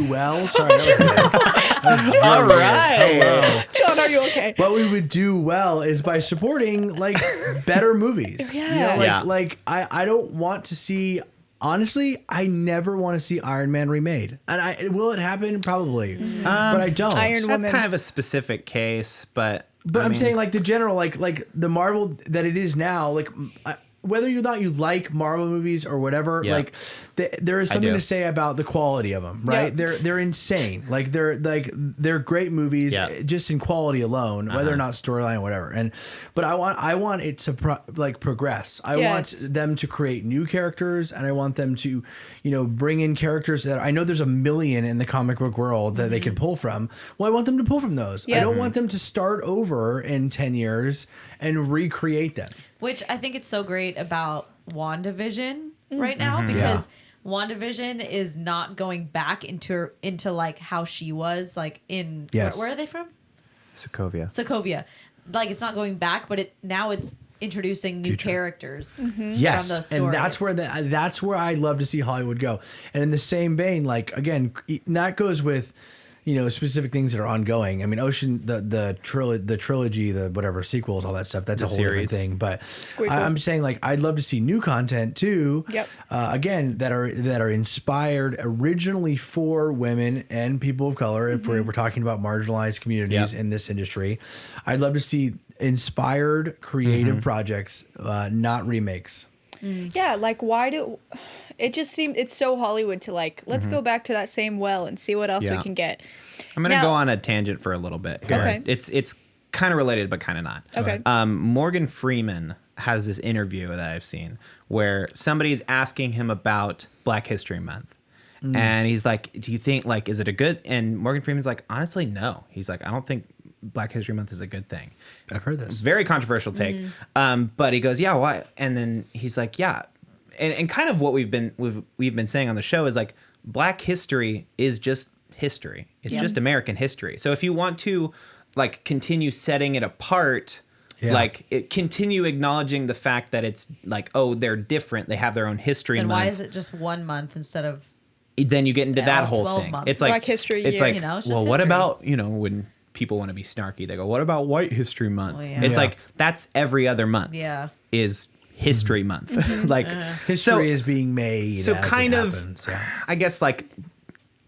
well. Sorry. All right. Hello. John, are you okay? What we would do well is by supporting like better movies. Yeah. You know, like I don't want to see. Honestly, I never want to see Iron Man remade. And will it happen? Probably. But I don't. Iron That's Woman. kind of a specific case, but But I'm saying like the general, like the Marvel that it is now, like whether or not you like Marvel movies or whatever, like there is something do. to say about the quality of them, right? Yeah. They're insane. Like they're great movies just in quality alone, whether or not storyline or whatever. But I want it to progress. I want them to create new characters, and I want them to, bring in characters that I know there's a million in the comic book world that they could pull from. Well, I want them to pull from those. I don't want them to start over in 10 years and recreate them. Which I think it's so great about WandaVision right now because WandaVision is not going back into like how she was like in where are they from? Sokovia. Like it's not going back, but it's introducing new characters. Yes, from those and that's where I love to see Hollywood go. And in the same vein, like again, that goes with specific things that are ongoing. I mean, Ocean, the trilogy, the whatever sequels, all that stuff. That's a whole different thing. But I'm saying like I'd love to see new content too. Yep. Again, that are inspired originally for women and people of color. If we're talking about marginalized communities in this industry, I'd love to see inspired creative projects, not remakes. Yeah, like why do it just seemed it's so Hollywood to like let's go back to that same well and see what else we can get. I'm gonna go on a tangent for a little bit here. Okay. It's kind of related but kind of not. Okay. Morgan Freeman has this interview that I've seen where somebody's asking him about Black History Month. And he's like, do you think like is it a good, and Morgan Freeman's like, honestly no. He's like, I don't think Black History Month is a good thing. I've heard this. Very controversial take. But he goes, yeah, why? And then he's like, yeah. And kind of what we've been saying on the show is like Black history is just history. It's just American history. So if you want to like continue setting it apart, continue acknowledging the fact that it's like, oh, they're different. They have their own history. Then month. Why is it just 1 month instead of? Then you get into that whole thing. Months. It's like Black History It's Year. like, You know, it's just well, what history. about, when people want to be snarky, they go, what about White History Month? Well, yeah. It's like, that's every other month. Yeah. Is History Month. Like History is being made. So as kind it of, happens, yeah. I guess like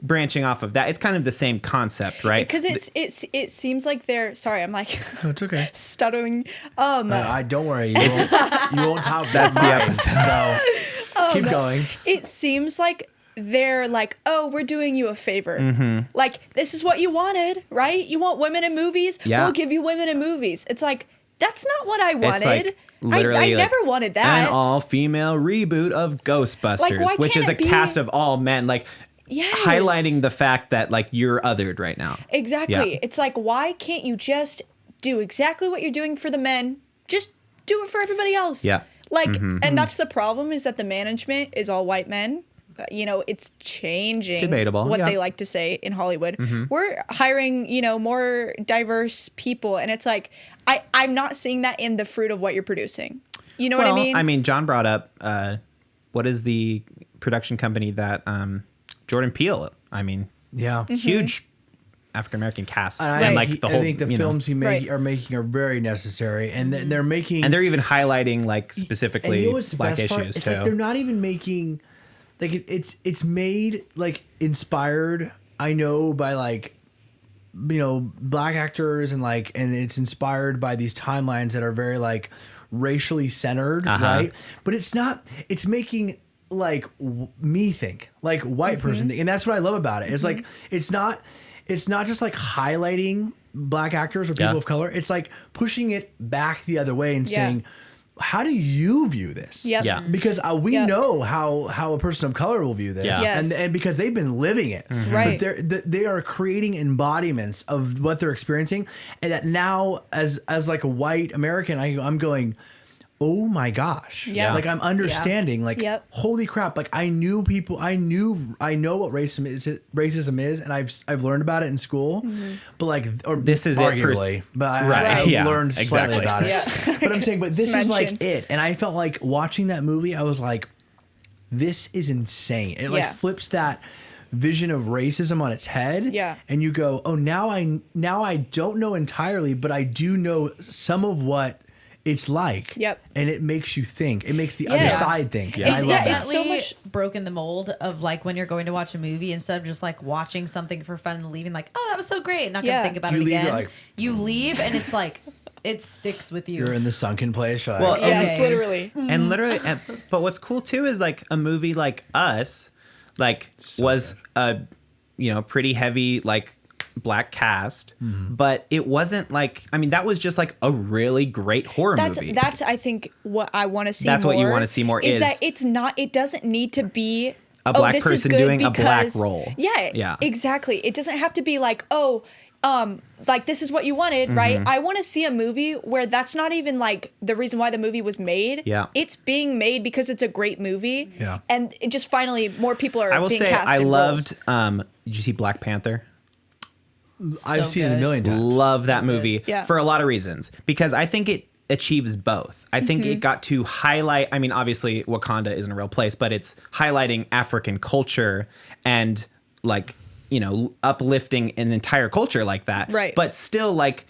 branching off of that, it's kind of the same concept, right? Because it seems like they're sorry, I'm like No, it's okay. stuttering. I don't worry. You won't top That's the mine, episode. So keep going. It seems like they're like, oh, we're doing you a favor. Like, this is what you wanted, right? You want women in movies? Yeah. We'll give you women in movies. It's like, that's not what I wanted. It's like literally I like never wanted that. an all-female reboot of Ghostbusters, Like, why which is can't a it be- cast of all men, like Yes. highlighting the fact that like you're othered right now. Exactly. Yeah. It's like, why can't you just do exactly what you're doing for the men? Just do it for everybody else. Yeah. Like, and that's the problem, is that the management is all white men. It's changing. Debatable, what yeah. they like to say in Hollywood. We're hiring, more diverse people, and it's like I'm not seeing that in the fruit of what you're producing. You know what I mean? John brought up what is the production company that Jordan Peele? Yeah. Huge African American cast, And and like the whole. I think the films he Right. are making are very necessary, and they're making. and they're even highlighting like specifically and you know what's the black best part? issues It's too. like they're not even making, like it's made like inspired. I know by like, black actors and it's inspired by these timelines that are very like racially centered, right? But it's not. It's making like me think, like white person think, and that's what I love about it. It's like it's not just like highlighting black actors or people of color. It's like pushing it back the other way and saying, how do you view this? Yep. Yeah. Because we know how a person of color will view this, Yeah. Yes. and because they've been living it, Right. But they are creating embodiments of what they're experiencing, and that now as like a white American, I'm going, oh my gosh, Yeah. like I'm understanding, like Yep. holy crap, like I know what racism is, and I've learned about it in school, but like, or This is it arguably, but Right. I've Yeah, learned slightly exactly. about it. Yeah. But I'm saying, but this It's is like mentioned. it, and I felt like watching that movie, I was like, this is insane. It like Yeah. flips that vision of racism on its head. Yeah. And you go, oh, now I don't know entirely, but I do know some of what it's like. Yep. And it makes you think. It makes the Yes. other side think. Yeah. And I It's love de- that. it's so much- broken the mold of like when you're going to watch a movie, instead of just like watching something for fun and leaving like, oh, that was so great, not Yeah. gonna think about You it leave, you're again. like- You leave and it's like it sticks with you. You're in the sunken place. You're like, Well, okay. Yes, Okay. literally. And literally, but what's cool too is like a movie like Us, like So was a pretty heavy like black cast, but it wasn't like, that was just like a really great horror movie. That's I think what I want to see. That's more what you wanna see more is that it's not. It doesn't need to be A black this is person good doing a black because- role. Yeah. Yeah. Exactly. It doesn't have to be like like this is what you wanted, right? I want to see a movie where that's not even like the reason why the movie was made. Yeah. It's being made because it's a great movie. Yeah. And it just finally more people are I will being say cast I in loved. roles. Did you see Black Panther? I've So seen it a good. million times. Love that movie Yeah. for a lot of reasons, because I think it achieves both. I think it got to highlight, obviously Wakanda isn't a real place, but it's highlighting African culture and like, uplifting an entire culture like that. Right. But still like,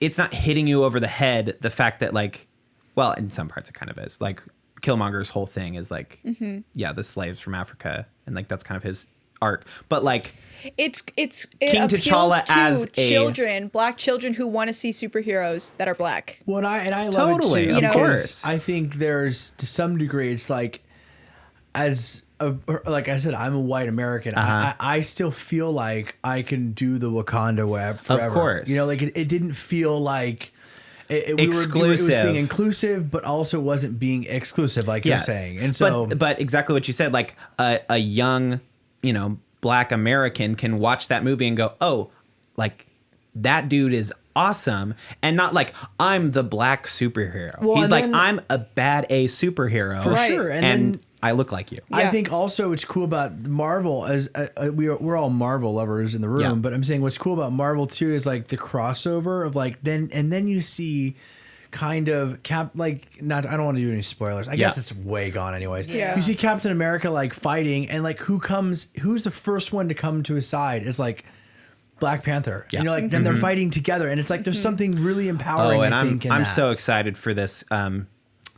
it's not hitting you over the head. The fact that like, well, in some parts it kind of is, like Killmonger's whole thing is like, the slaves from Africa. And like, that's kind of his arc, but like, It King appeals T'Challa to as a- children, black children who want to see superheroes that are black. Well, I love Totally, it too. of because course. I think there's, to some degree, it's like, like I said, I'm a white American. I still feel like I can do the Wakanda web forever. course. Like it didn't feel like it was Exclusive. being inclusive, but also wasn't being exclusive, like you're saying. And so, but exactly what you said, like a young, black American can watch that movie and go, oh, like that dude is awesome, and not like I'm the black superhero. Well, He's like, then, I'm a bad A superhero for sure, and then, I look like you. I think also what's cool about Marvel is we're all Marvel lovers in the room, but I'm saying what's cool about Marvel too is like the crossover of like then you see kind of I don't want to do any spoilers. I guess it's way gone anyways. Yeah. You see Captain America like fighting, and like who's the first one to come to his side is like Black Panther. Yeah. And you're like, then they're fighting together, and it's like there's something really empowering. And I think I'm so excited for this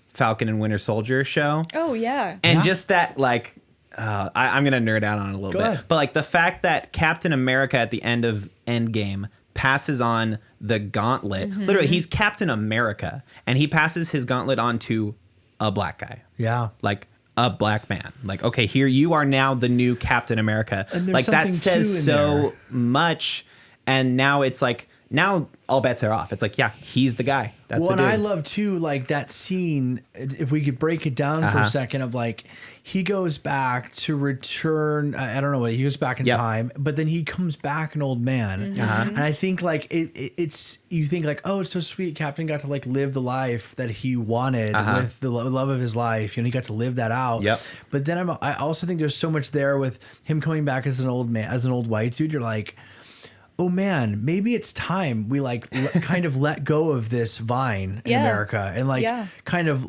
Falcon and Winter Soldier show. Oh yeah. And just that like I'm gonna nerd out on it a little bit. Ahead. But like the fact that Captain America at the end of Endgame passes on the gauntlet. Literally, he's Captain America, and he passes his gauntlet on to a black guy. Yeah. Like a black man. Like, okay, here you are now the new Captain America. And there's like that something, too, says in so there. much. And now it's like, now all bets are off. It's like, yeah, he's the guy. That's well, the dude. and I love too, like that scene. If we could break it down for a second, of like he goes back to return. I don't know what he goes back in time, but then he comes back an old man. And I think like it's you think like, oh, it's so sweet. Captain got to like live the life that he wanted with the love of his life. You know, he got to live that out. Yep. But then I also think there's so much there with him coming back as an old man, as an old white dude. You're like, oh man, maybe it's time we like kind of let go of this vine in America and like kind of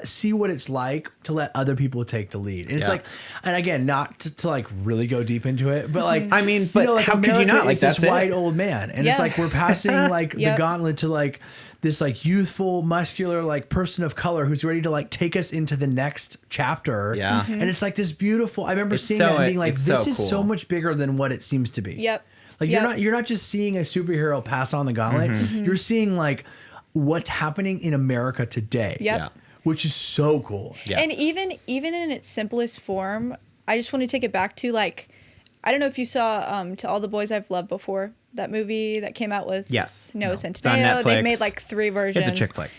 see what it's like to let other people take the lead. And it's like, and again, not to like really go deep into it, but like, I mean, but like how America could you not? Like is that's this white old man, and it's like we're passing like the gauntlet to like this like youthful, muscular like person of color who's ready to like take us into the next chapter. Yeah. And it's like this beautiful. I remember seeing so- that and being like, it's this so is cool. so much bigger than what it seems to be. Yep. Like you're not just seeing a superhero pass on the gauntlet. You're seeing like what's happening in America today. Yep. Yeah. Which is so cool. Yeah. And even in its simplest form, I just want to take it back to like, I don't know if you saw To All the Boys I've Loved Before, that movie that came out with Noah Centineo. They made like 3 versions. It's a chick flick.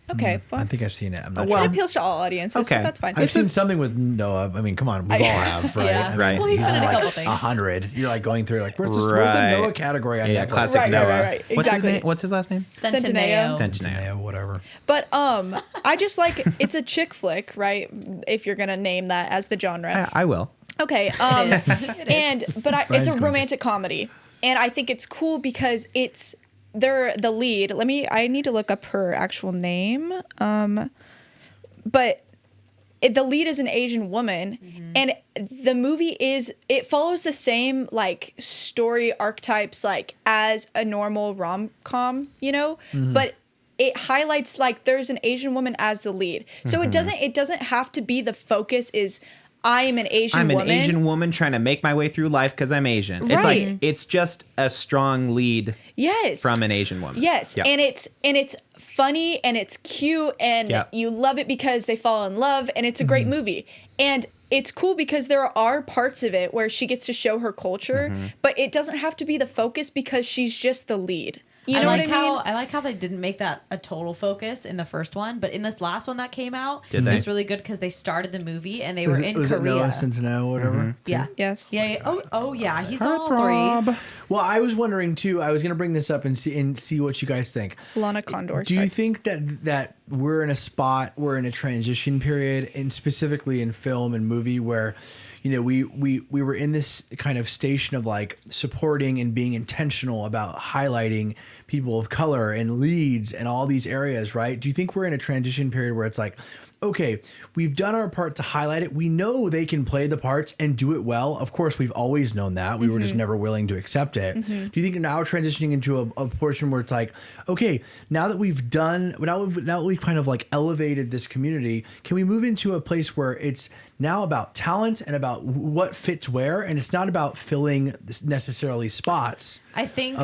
Okay. Well, I think I've seen it. I'm not it sure. appeals to all audiences, but that's fine. I've seen something with Noah. I mean, come on, we all have, right? Yeah. I mean, Right. Well, he's been in a like couple things. 100. You're like going through like, where's the Right. Noah category on Yeah, Netflix? classic Right, Noah. right. What's his Exactly. name? What's his last name? Centineo. Centineo, whatever. But I just like, it's a chick flick, right? If you're gonna name that as the genre. I will. Okay. It is. But it's Brian's a going to. romantic comedy, and I think it's cool because they're the lead. I need to look up her actual name. But the lead is an Asian woman, and the movie it follows the same like story archetypes like as a normal rom-com, you know, but it highlights like there's an Asian woman as the lead. So it doesn't have to be the focus is I am an Asian woman. I'm an Asian woman trying to make my way through life because I'm Asian. It's Right. like it's just a strong lead from an Asian woman. Yes. Yep. And it's funny and it's cute and you love it because they fall in love and it's a great movie. And it's cool because there are parts of it where she gets to show her culture, but it doesn't have to be the focus because she's just the lead. You know what I mean? I like how they didn't make that a total focus in the first one, but in this last one that came out, Did they? it was really good because they started the movie and they were in was Korea. it Noah Centineo or whatever? Yeah. Yes. Yeah. Oh yeah. He's all 3. Well, I was wondering too. I was going to bring this up and see what you guys think. Lana Condor. Do you think that we're in a transition period, and specifically in film and movie, where, you know, we were in this kind of station of like supporting and being intentional about highlighting people of color and leads and all these areas, right? Do you think we're in a transition period where it's like, okay, we've done our part to highlight it. We know they can play the parts and do it well. Of course, we've always known that. We were just never willing to accept it. Do you think you're now transitioning into a portion where it's like, okay, now that we've kind of like elevated this community, can we move into a place where it's now about talent and about what fits where, and it's not about filling necessarily spots? I think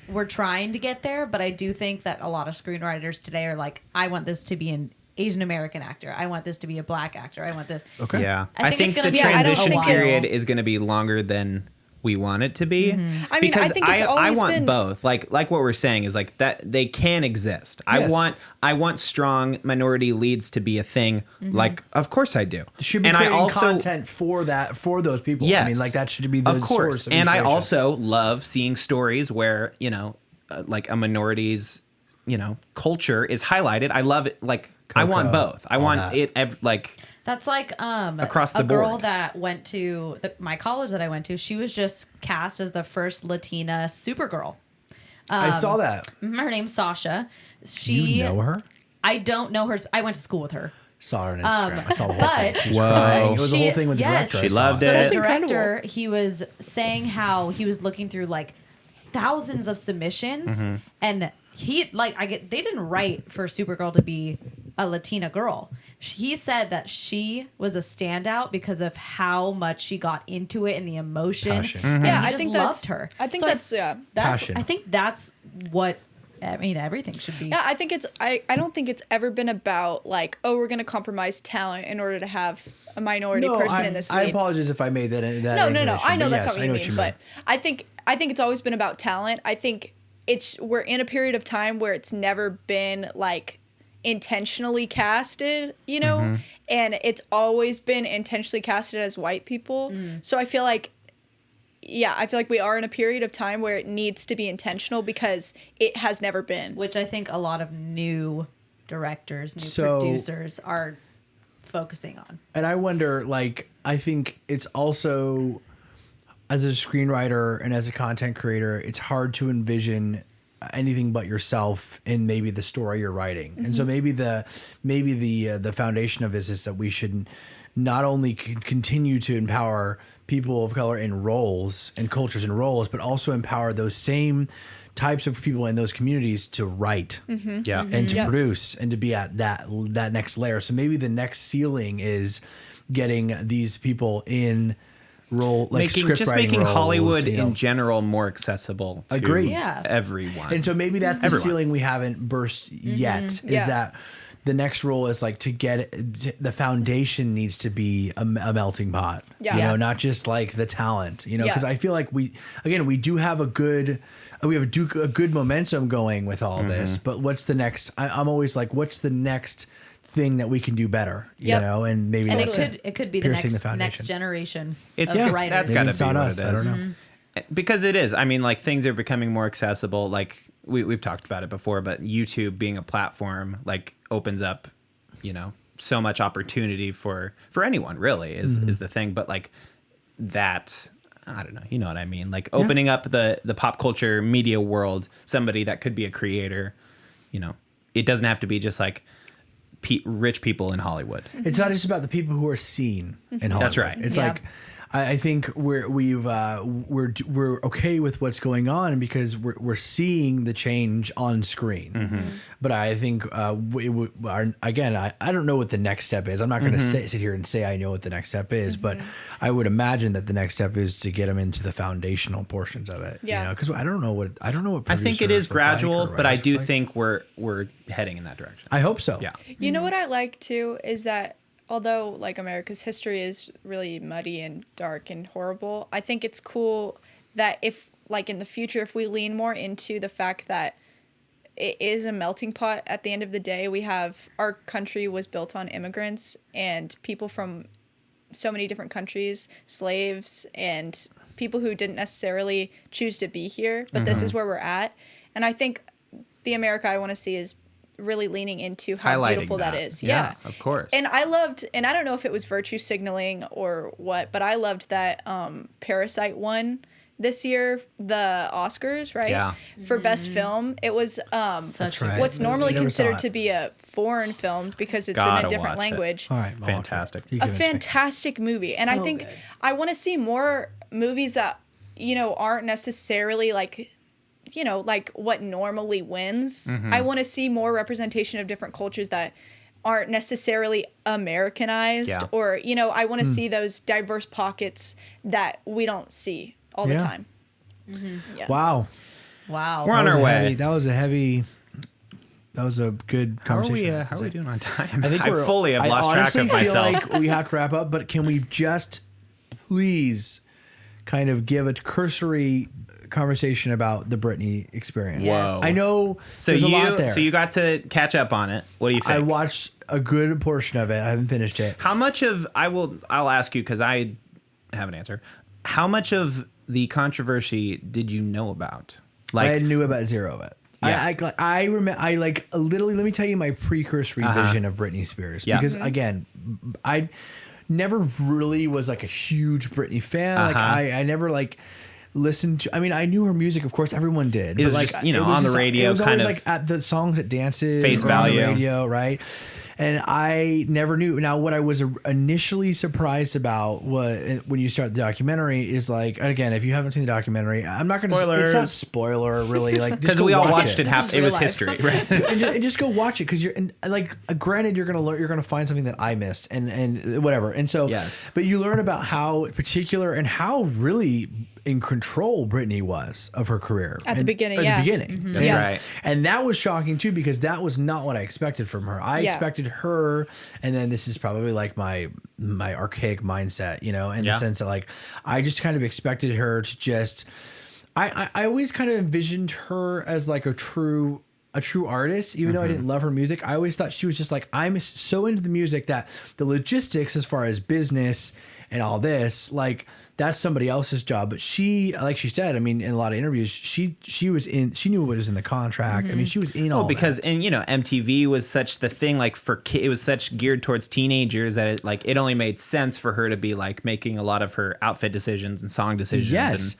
we're trying to get there, but I do think that a lot of screenwriters today are like, I want this to be an Asian American actor. I want this to be a black actor. I want this. Okay. Yeah. I think the it's gonna be transition a while. period is going to be longer than we want it to be. I mean, because I think it's always want been both. Like what we're saying is like that they can exist. Yes. I want strong minority leads to be a thing. Like, of course I do. Should be and creating I also content for those people. Yes. I mean, like that should be the of course. source of and I inspiration. also love seeing stories where, you know, like a minority's, culture is highlighted. I love it. Like Coco, I want both. I want it like. That's like across the board. Girl that went to my college that I went to. She was just cast as the first Latina Supergirl. I saw that. Her name's Sasha. You know her? I don't know her. I went to school with her. Saw her on Instagram. I saw the whole thing. She was Whoa. crying. It was the whole thing with the director. She loved it. So the That's director, incredible. he was saying how he was looking through like thousands of submissions, and they didn't write for Supergirl to be a Latina girl. He said that she was a standout because of how much she got into it and the emotion. Passion. And Yeah, he I just think loved her. I think So that's Passion. I think that's what everything should be. Yeah, I think it's I don't think it's ever been about like, oh, we're gonna compromise talent in order to have a minority person in this lead. I apologize if I made that. No. I know that's yes, not what you mean, but I think it's always been about talent. I think we're in a period of time where it's never been like intentionally casted, and it's always been intentionally casted as white people. So I feel like we are in a period of time where it needs to be intentional because it has never been. Which I think a lot of new directors, producers are focusing on. And I wonder, like, I think it's also, as a screenwriter and as a content creator, it's hard to envision anything but yourself in maybe the story you're writing. And so maybe the foundation of this is that we should not only continue to empower people of color in roles and cultures and roles, but also empower those same types of people in those communities to write and to produce and to be at that next layer. So maybe the next ceiling is getting these people in role, like making roles, Hollywood in general more accessible to everyone. And so maybe that's the ceiling we haven't burst yet, is that the next role is like to get the foundation needs to be a melting pot, not just like the talent, because I feel like we do have a good momentum going with all this, but what's the next? I'm always like, what's the next thing that we can do better, and maybe it could be the next generation of writers. That's got to be what us. it is. I don't know. Because it is. I mean, like, things are becoming more accessible. Like we've talked about it before, but YouTube being a platform like opens up, so much opportunity for anyone really is the thing. But like that, I don't know. You know what I mean? Like opening up the pop culture media world, somebody that could be a creator, it doesn't have to be just like rich people in Hollywood. It's not just about the people who are seen in Hollywood. That's right. It's like, I think we're okay with what's going on because we're seeing the change on screen. But I think I don't know what the next step is. I'm not going to sit here and say I know what the next step is, but I would imagine that the next step is to get them into the foundational portions of it. Because I don't know what I think it is gradual, but I do think we're heading in that direction. I hope so. Yeah. You know what I like too is that although like America's history is really muddy and dark and horrible, I think it's cool that if like in the future, if we lean more into the fact that it is a melting pot at the end of the day, our country was built on immigrants and people from so many different countries, slaves and people who didn't necessarily choose to be here, but this is where we're at. And I think the America I want to see is really leaning into how highlighting beautiful that is. Yeah, of course. And I loved, and I don't know if it was virtue signaling or what, but I loved that Parasite won this year the Oscars, right? Yeah. For best film. It was what's normally considered to be a foreign film because it's in a different language. All right, fantastic. A fantastic movie. And I think good. I want to see more movies that, aren't necessarily like like what normally wins. I want to see more representation of different cultures that aren't necessarily Americanized or, I want to see those diverse pockets that we don't see all the time. Yeah. Wow. We're on our way. That was a good conversation. How are we doing on time? I think I fully have lost track of myself. Feel like we have to wrap up, but can we just please kind of give a cursory conversation about the Britney experience? Whoa. I know there's a lot there. So you got to catch up on it. What do you think? I watched a good portion of it. I haven't finished it. How much of I'll ask you because I have an answer. How much of the controversy did you know about? Like I knew about zero of it. Yeah. I remember. I like literally. Let me tell you my precursory vision of Britney Spears because again, I never really was like a huge Britney fan. Like I never like listened to. I mean, I knew her music, of course. Everyone did. It was like just, on the radio. It was always kind of like at the songs at dances, face value on the radio, right? And I never knew. Now, what I was initially surprised about when you start the documentary is like, again, if you haven't seen the documentary, I'm not going to. It's not spoiler really, like because we all watched it. It was history, right? and just go watch it because granted, you're gonna find something that I missed and whatever. And so, but you learn about how particular and how really in control Britney was of her career at the beginning. Mm-hmm. That's right. And that was shocking too because that was not what I expected from her. I expected her, and then this is probably like my archaic mindset, in the sense that like I just kind of expected her to just. I always kind of envisioned her as like a true artist, even though I didn't love her music. I always thought she was just like, I'm so into the music that the logistics as far as business and all this, like that's somebody else's job. But she, like she said, I mean, in a lot of interviews, she knew what was in the contract. I mean, she was in all because that. And MTV was such the thing, like it was such geared towards teenagers that it only made sense for her to be like making a lot of her outfit decisions and song decisions. Yes.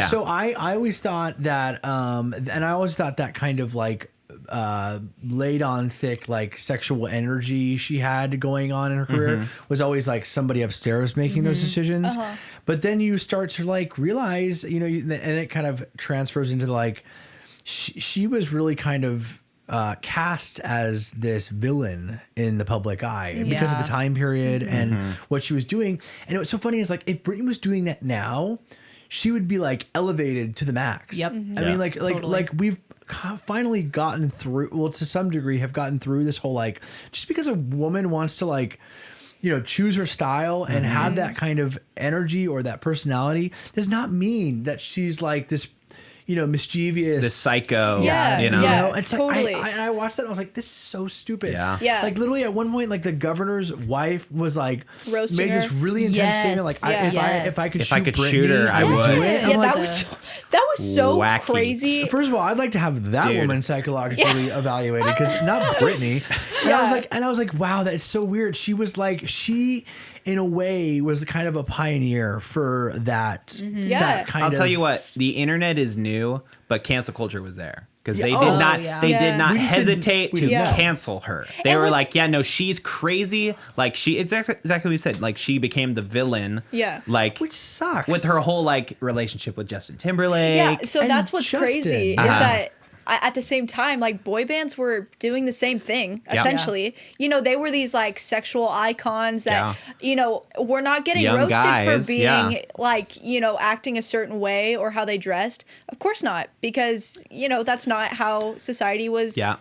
So I always thought that, and I always thought that kind of like, laid on thick like sexual energy she had going on in her career was always like somebody upstairs making those decisions. But then you start to like realize, and it kind of transfers into like she was really kind of cast as this villain in the public eye because of the time period and what she was doing. And what's so funny is like if Britney was doing that now, she would be like elevated to the max. Yep. I mean, like we've finally gotten through, well, to some degree have gotten through this whole, like, just because a woman wants to like, choose her style and have that kind of energy or that personality does not mean that she's like this, mischievous, this psycho. It's totally. Like, I watched that and I was like, this is so stupid. Yeah. Like literally at one point, like the gogovernor's wife was like roasting made her. this really intense statement, like if I could shoot her, I would. do it. Yeah, like, that was so wacky. crazy. First of all, I'd like to have that woman psychologically evaluated because not Britney. And I was like, wow, that's so weird. She was like, in a way was kind of a pioneer for that. That kind I'll of. tell you what, the internet is new, but cancel culture was there. Because they did not hesitate to cancel her. They were like, no, she's crazy. Like exactly what we said. Like she became the villain. Yeah. Like which sucks. With her whole like relationship with Justin Timberlake. Yeah. So that's what's Justin. crazy is that at the same time, like boy bands were doing the same thing essentially. They were these like sexual icons that were not getting young roasted guys, for being like acting a certain way or how they dressed. Of course not, because that's not how society was. I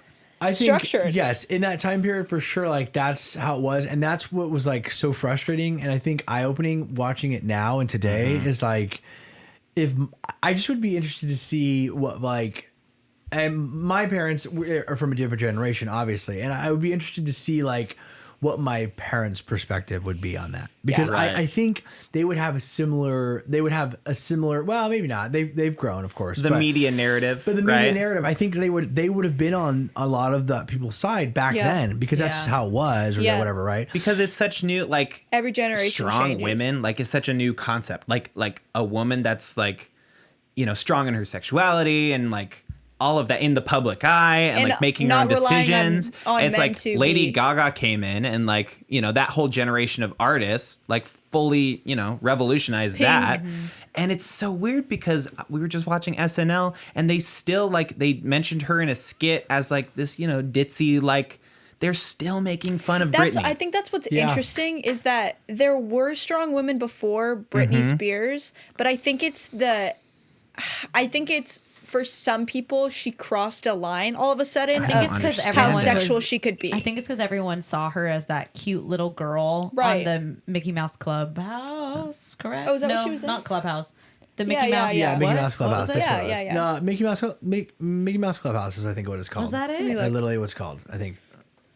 think structured. Yes, in that time period for sure, like that's how it was, and that's what was like so frustrating, and I think eye-opening watching it now and today is like, if I just would be interested to see what like. And my parents are from a different generation, obviously, and I would be interested to see like what my parents' perspective would be on that, because I think they would have a similar. Well, maybe not. They've grown, of course. The media narrative, but the media narrative, I think they would have been on a lot of the people's side back then, because that's just how it was, or whatever, right? Because it's such new, like every generation strong changes. women, like it's such a new concept, like a woman that's like, strong in her sexuality and like. All of that in the public eye and like making her own decisions. On it's like Lady Gaga came in and like, that whole generation of artists like fully, revolutionized that. And it's so weird because we were just watching SNL and they still like, they mentioned her in a skit as like this, ditzy, like they're still making fun of Britney. I think that's what's interesting is that there were strong women before Britney Spears, but I think it's for some people, she crossed a line all of a sudden. I think it's because everyone how sexual she could be. I think it's because everyone saw her as that cute little girl on the Mickey Mouse Clubhouse, correct? Oh, is that what she was in? Not Clubhouse. The Mickey Mouse. Yeah, Mickey Mouse Clubhouse. That's what it was. Yeah. No, Mickey Mouse Clubhouse is, I think, what it's called. Was that it? Literally what's called, I think.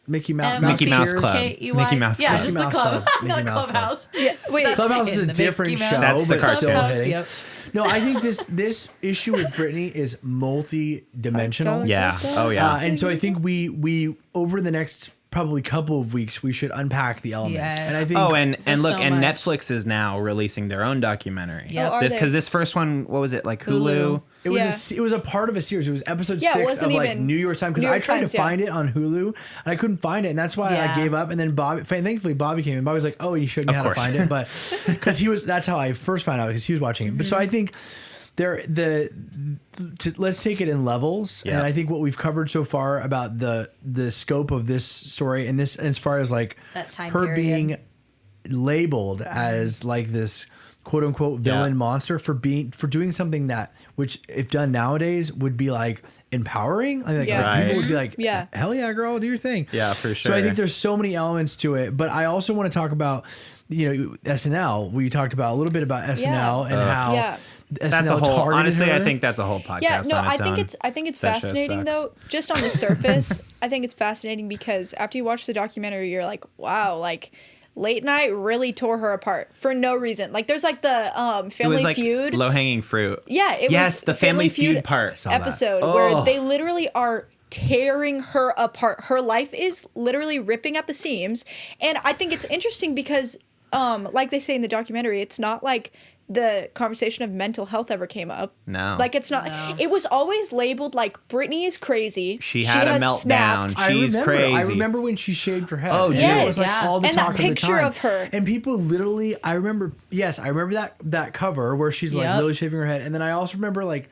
Mickey Mouse. Mickey Mouse Club. K-E-Y. Mickey Mouse Yeah, Club. just Mickey the Mouse club. Club. Not Mickey Mouse Club. Clubhouse. Yeah, wait. Clubhouse is a different show, That's the but cartoon. still hitting. Yep. No, I think this issue with Britney is multi-dimensional. Yeah. Oh yeah. And so I think we over the next probably couple of weeks we should unpack the elements. Yes. And I think and There's look, so and much. Netflix is now releasing their own documentary. Yep. Oh, are they? Because this first one, what was it, like Hulu? Hulu. it was a part of a series. It was episode Yeah, it 6 wasn't of like even New York Times because New I York tried Times, to find it on Hulu and I couldn't find it, and that's why I Yeah. gave up. And then thankfully Bobby came and Bobby was like, "Oh, you showed me Of how course. to find it," but because that's how I first found out because he was watching it. But so I think let's take it in levels. Yeah. And I think what we've covered so far about the scope of this story and this as far as like That time her period. being labeled as like this quote unquote villain Yeah. monster for doing something that which if done nowadays would be like empowering. Like Yeah. people would be like, Yeah. hell yeah, girl, do your thing. Yeah, for So I think sure. there's so many elements to it, but I also want to talk about SNL. We talked about a little bit about SNL and how Yeah. SNL That's a whole. targeted Honestly, I her. think that's a whole podcast. Yeah, no, on its own. I think it's That show fascinating sucks. though. Just on the surface, I think it's fascinating because after you watch the documentary, you're like, wow, like Late Night really tore her apart for no reason. Like there's like the It Family was like Feud. low hanging fruit. Yeah, it yes, was the Family Feud part. Saw that. episode Oh. where they literally are tearing her apart. Her life is literally ripping at the seams, and I think it's interesting because, like they say in the documentary, it's not like the conversation of mental health ever came up. No. Like it's not. No. It was always labeled like Britney is crazy. She had a has meltdown. snapped. She's crazy. I remember when she shaved her head. Oh, and yes. it was like Yeah. all the And that talk of the picture time. of her. And people literally, I remember that cover where she's like Yep. literally shaving her head. And then I also remember like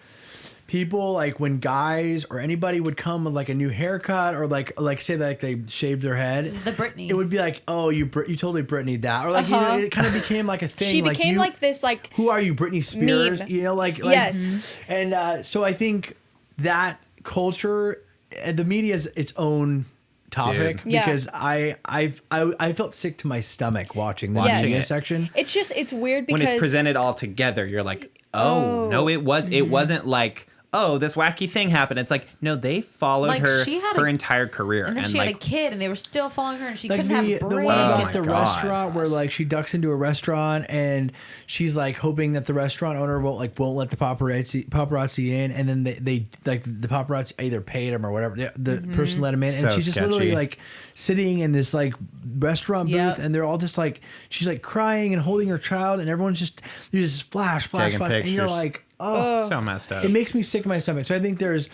people like when guys or anybody would come with like a new haircut or like say that like they shaved their head. It was the Britney. It would be like, oh, you totally Britney that, or like you know, it kind of became like a thing. She like became you, like this like who are you, Britney Spears? Meme. You know, like Yes. And so I think that culture, the media is its own topic Dude. Yeah. because I felt sick to my stomach watching the Watching media it. section. it's weird because when it's presented all together, you're like, oh, no, it wasn't like, oh, this wacky thing happened. It's like, no, they followed Like, her she had her a- entire career. and then she like, had a kid, and they were still following her, and she Like couldn't have a the break. one Oh at my the God. restaurant where like she ducks into a restaurant and she's like hoping that the restaurant owner won't let the paparazzi in, and then they like the paparazzi either paid him or whatever the person let him in, and So she's just sketchy. literally like sitting in this like restaurant booth, Yep. and they're all just like she's like crying and holding her child, and everyone's just you just flash, Taking and you're pictures. like, oh. so messed up. It makes me sick to my stomach. So I think there's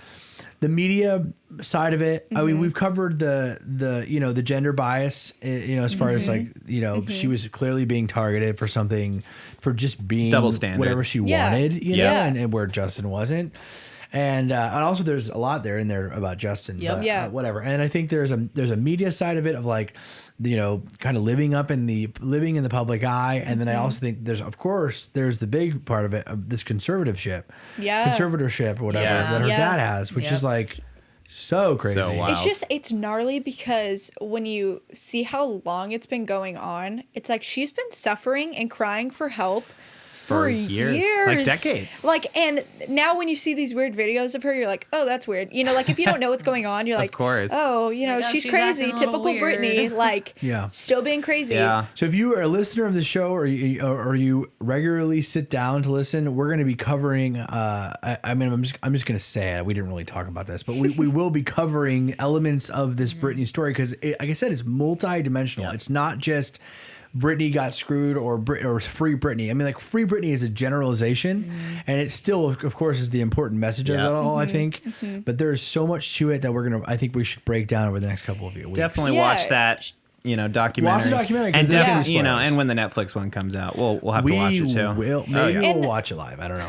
the media side of it. I mean, we've covered the the gender bias. As far as like she was clearly being targeted for something, for just being Double standard. whatever she Yeah. wanted. Yeah. And where Justin wasn't. And also there's a lot there in there about Justin. Yep. But, Yeah. whatever. And I think there's a media side of it of like, kind of living in the public eye. And then I also think there's the big part of it of this conservatorship or whatever Yes. that her Yeah. dad has, which Yep. is like so crazy. So wild. it's gnarly because when you see how long it's been going on, it's like she's been suffering and crying for help for years. Like decades. Like, and now when you see these weird videos of her, you're like, oh, that's weird. Like if you don't know what's going on, you're like, course. oh, Like, oh, she's she's crazy, acting a little typical weird. Britney, like, Yeah. still being crazy. Yeah. So if you are a listener of the show or you regularly sit down to listen, we're going to be covering. I'm just going to say it. We didn't really talk about this, but we will be covering elements of this Britney story because, like I said, it's multi-dimensional. Yeah. It's not just Britney got screwed or free Britney. I mean, like free Britney is a generalization, and it still, of course, is the important message of Yeah. it all. I think, but there's so much to it that I think we should break down over the next couple of weeks. Definitely Yeah. watch that. Documentary. Watch the documentary, 'cause and there's definitely, gonna be spoilers. and when the Netflix one comes out, we'll have to watch it too. Will. Oh, Maybe yeah. we'll watch it live. I don't know.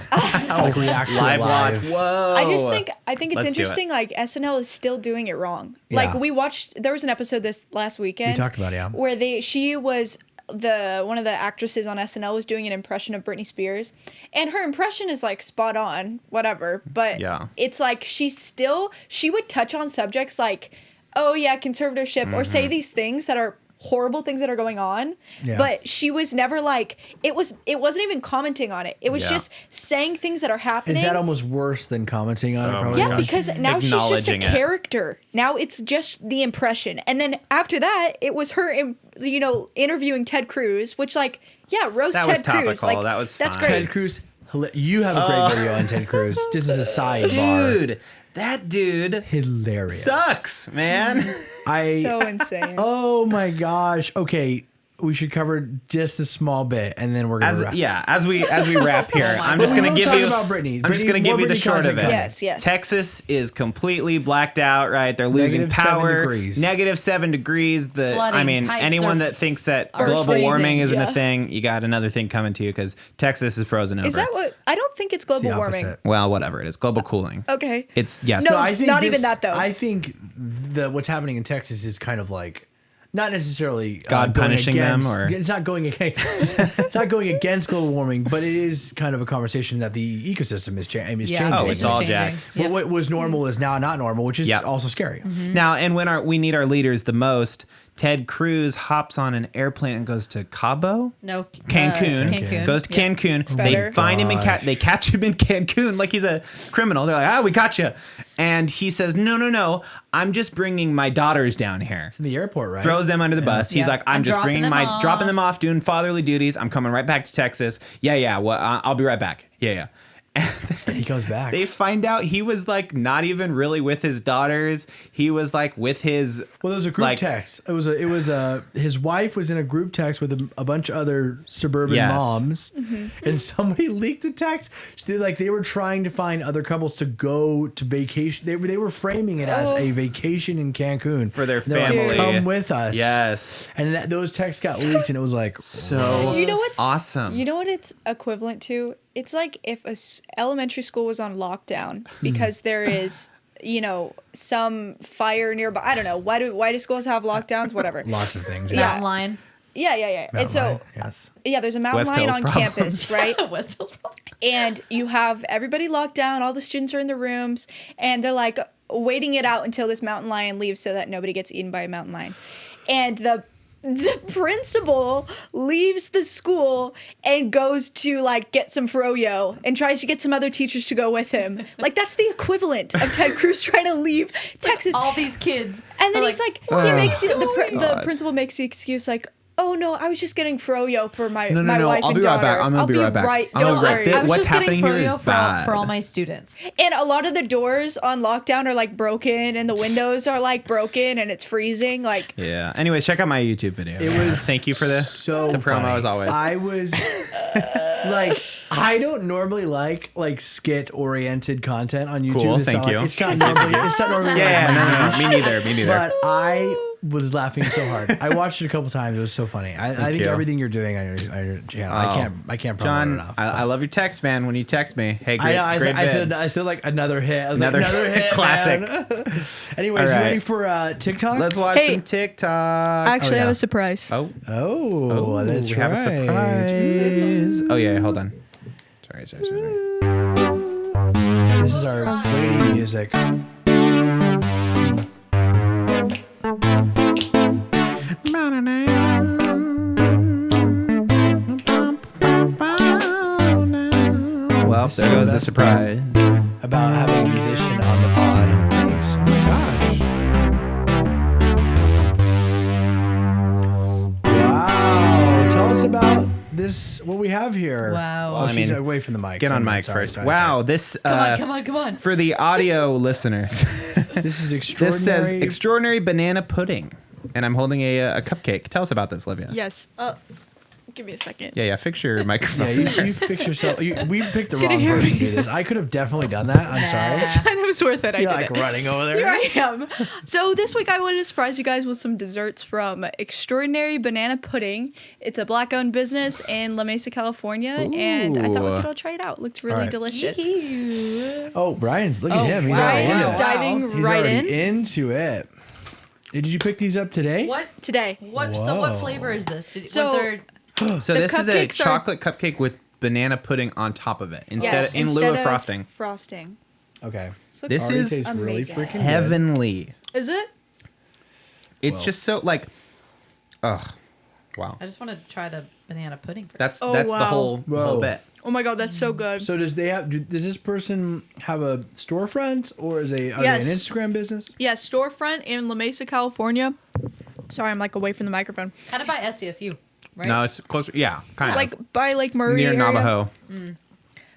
Like react to live it watch. live. Whoa! I think it's Let's do it. interesting. Like SNL is still doing it wrong. Yeah. Like there was an episode this last weekend. We talked about it, yeah. Where she was one of the actresses on SNL was doing an impression of Britney Spears, and her impression is like spot on, whatever. But Yeah. it's like she would touch on subjects like, oh yeah, conservatorship, or say these things that are horrible things that are going on, but she was never like, it wasn't even commenting on it. It was just saying things that are happening. Is that almost worse than commenting on it? Probably? Yeah, because now she's just a character. Now it's just the impression. And then after that, it was her, interviewing Ted Cruz, which roast that Ted was Cruz. topical. That was fine. That's great. Ted Cruz, you have a great video on Ted Cruz. Just as a sidebar. Dude, that dude hilarious. Sucks, man. So insane. Oh my gosh. Okay. We should cover just a small bit, and then we're gonna wrap. As we wrap here, I'm just gonna give you. About Brittany. I'm just gonna give you the short of it. Yes. Texas is completely blacked out. Right, they're losing power. -7 degrees. Flooding, anyone that thinks that global warming isn't a thing, you got another thing coming to you because Texas is frozen over. Is that what? I don't think it's global warming. Well, whatever it is, global cooling. Okay. It's yes. No, I think not even that though. I think what's happening in Texas is kind of like. Not necessarily God punishing them, or it's not going against. It's not going against global warming, but it is kind of a conversation that the ecosystem is changing. Oh, it's all jacked. Yep. What was normal is now not normal, which is also scary. Mm-hmm. Now, and when we need our leaders the most, Ted Cruz hops on an airplane and goes to Cabo? No, Cancun. Goes to Cancun. They find him they catch him in Cancun like he's a criminal. They're like, we got you. And he says, no, I'm just bringing my daughters down here. It's in the airport, right? Throws them under the bus. He's like, I'm just dropping them off, doing fatherly duties. I'm coming right back to Texas. Yeah. Well, I'll be right back. Yeah. And he comes back. They find out he was like not even really with his daughters. He was like with his. Well, there was a group text. It was his wife was in a group text with a bunch of other suburban moms, and somebody leaked the text. They were trying to find other couples to go to vacation. They were framing it as a vacation in Cancun for their family. Like, come with us. Yes. And those texts got leaked, and it was like so. You know what's awesome? You know what it's equivalent to? It's like if a elementary school was on lockdown because there is, some fire nearby. I don't know. Why do schools have lockdowns? Whatever. Lots of things. Mountain lion. Yeah. And so, yes. Yeah, there's a mountain West lion Hills on problems. campus, right? West Hills problems. And you have everybody locked down. All the students are in the rooms, and they're like waiting it out until this mountain lion leaves so that nobody gets eaten by a mountain lion. And the principal leaves the school and goes to get some froyo and tries to get some other teachers to go with him. That's the equivalent of Ted Cruz trying to leave Texas. All these kids. And then he's the principal makes the excuse oh no, I was just getting froyo for my wife and daughter. I'll be right back. I'm gonna be right back. Don't worry. I was What's just getting happening here is froyo bad. for all my students. And a lot of the doors on lockdown are broken, and the windows are broken, and it's freezing. Yeah. Anyways, check out my YouTube video. It was thank you for the promo funny. as always. I was I don't normally like skit oriented content on YouTube. Cool, thank you. It's not normally. Yeah. No. Me neither. But I was laughing so hard. I watched it a couple times. It was so funny. I think everything you're doing on your channel. I can't promote John, it enough. I love your text, man. When you text me, hey, great, I said another hit. I was another hit, classic. Anyways, you ready for TikTok? Let's watch some TikTok. Actually, I have a surprise. Oh, that's we right. have a surprise. Oh yeah, hold on. Sorry. This is our waiting music. Well, there goes the surprise. About having a musician on the pod. Thanks. Oh my gosh. Wow. Tell us about this, what we have here. Wow. Well, she's away from the mic. Get on mic first. Wow. This. Come on. For the audio listeners. This is extraordinary. This says extraordinary banana pudding. And I'm holding a cupcake. Tell us about this, Olivia. Yes. Give me a second. Yeah. Fix your microphone. Yeah, you fix yourself. We picked the wrong person to do this. I could have definitely done that. I'm sorry. It was worth it. You're running over there. Here I am. So this week I wanted to surprise you guys with some desserts from Extraordinary Banana Pudding. It's a Black-owned business in La Mesa, California, and I thought we could all try it out. It looked really delicious. Oh, Brian's, look at him. He's Brian's diving right in. Into it. Did you pick these up today? What? Today. What? Whoa. So what flavor is this? So this is a cupcakes are- chocolate cupcake with banana pudding on top of it instead lieu of frosting. Okay. This is tastes really freaking heavenly. Is it? It's just so Ugh. Wow. I just want to try the banana pudding first. That's Oh, the wow. whole bit. Oh my god, that's so good. So does this person have a storefront or are they an Instagram business? Yeah, storefront in La Mesa, California. Sorry, I'm like away from the microphone. Kind of by SDSU, right? No, it's closer. Yeah, kind of. Like by Lake Murray Near area. Navajo.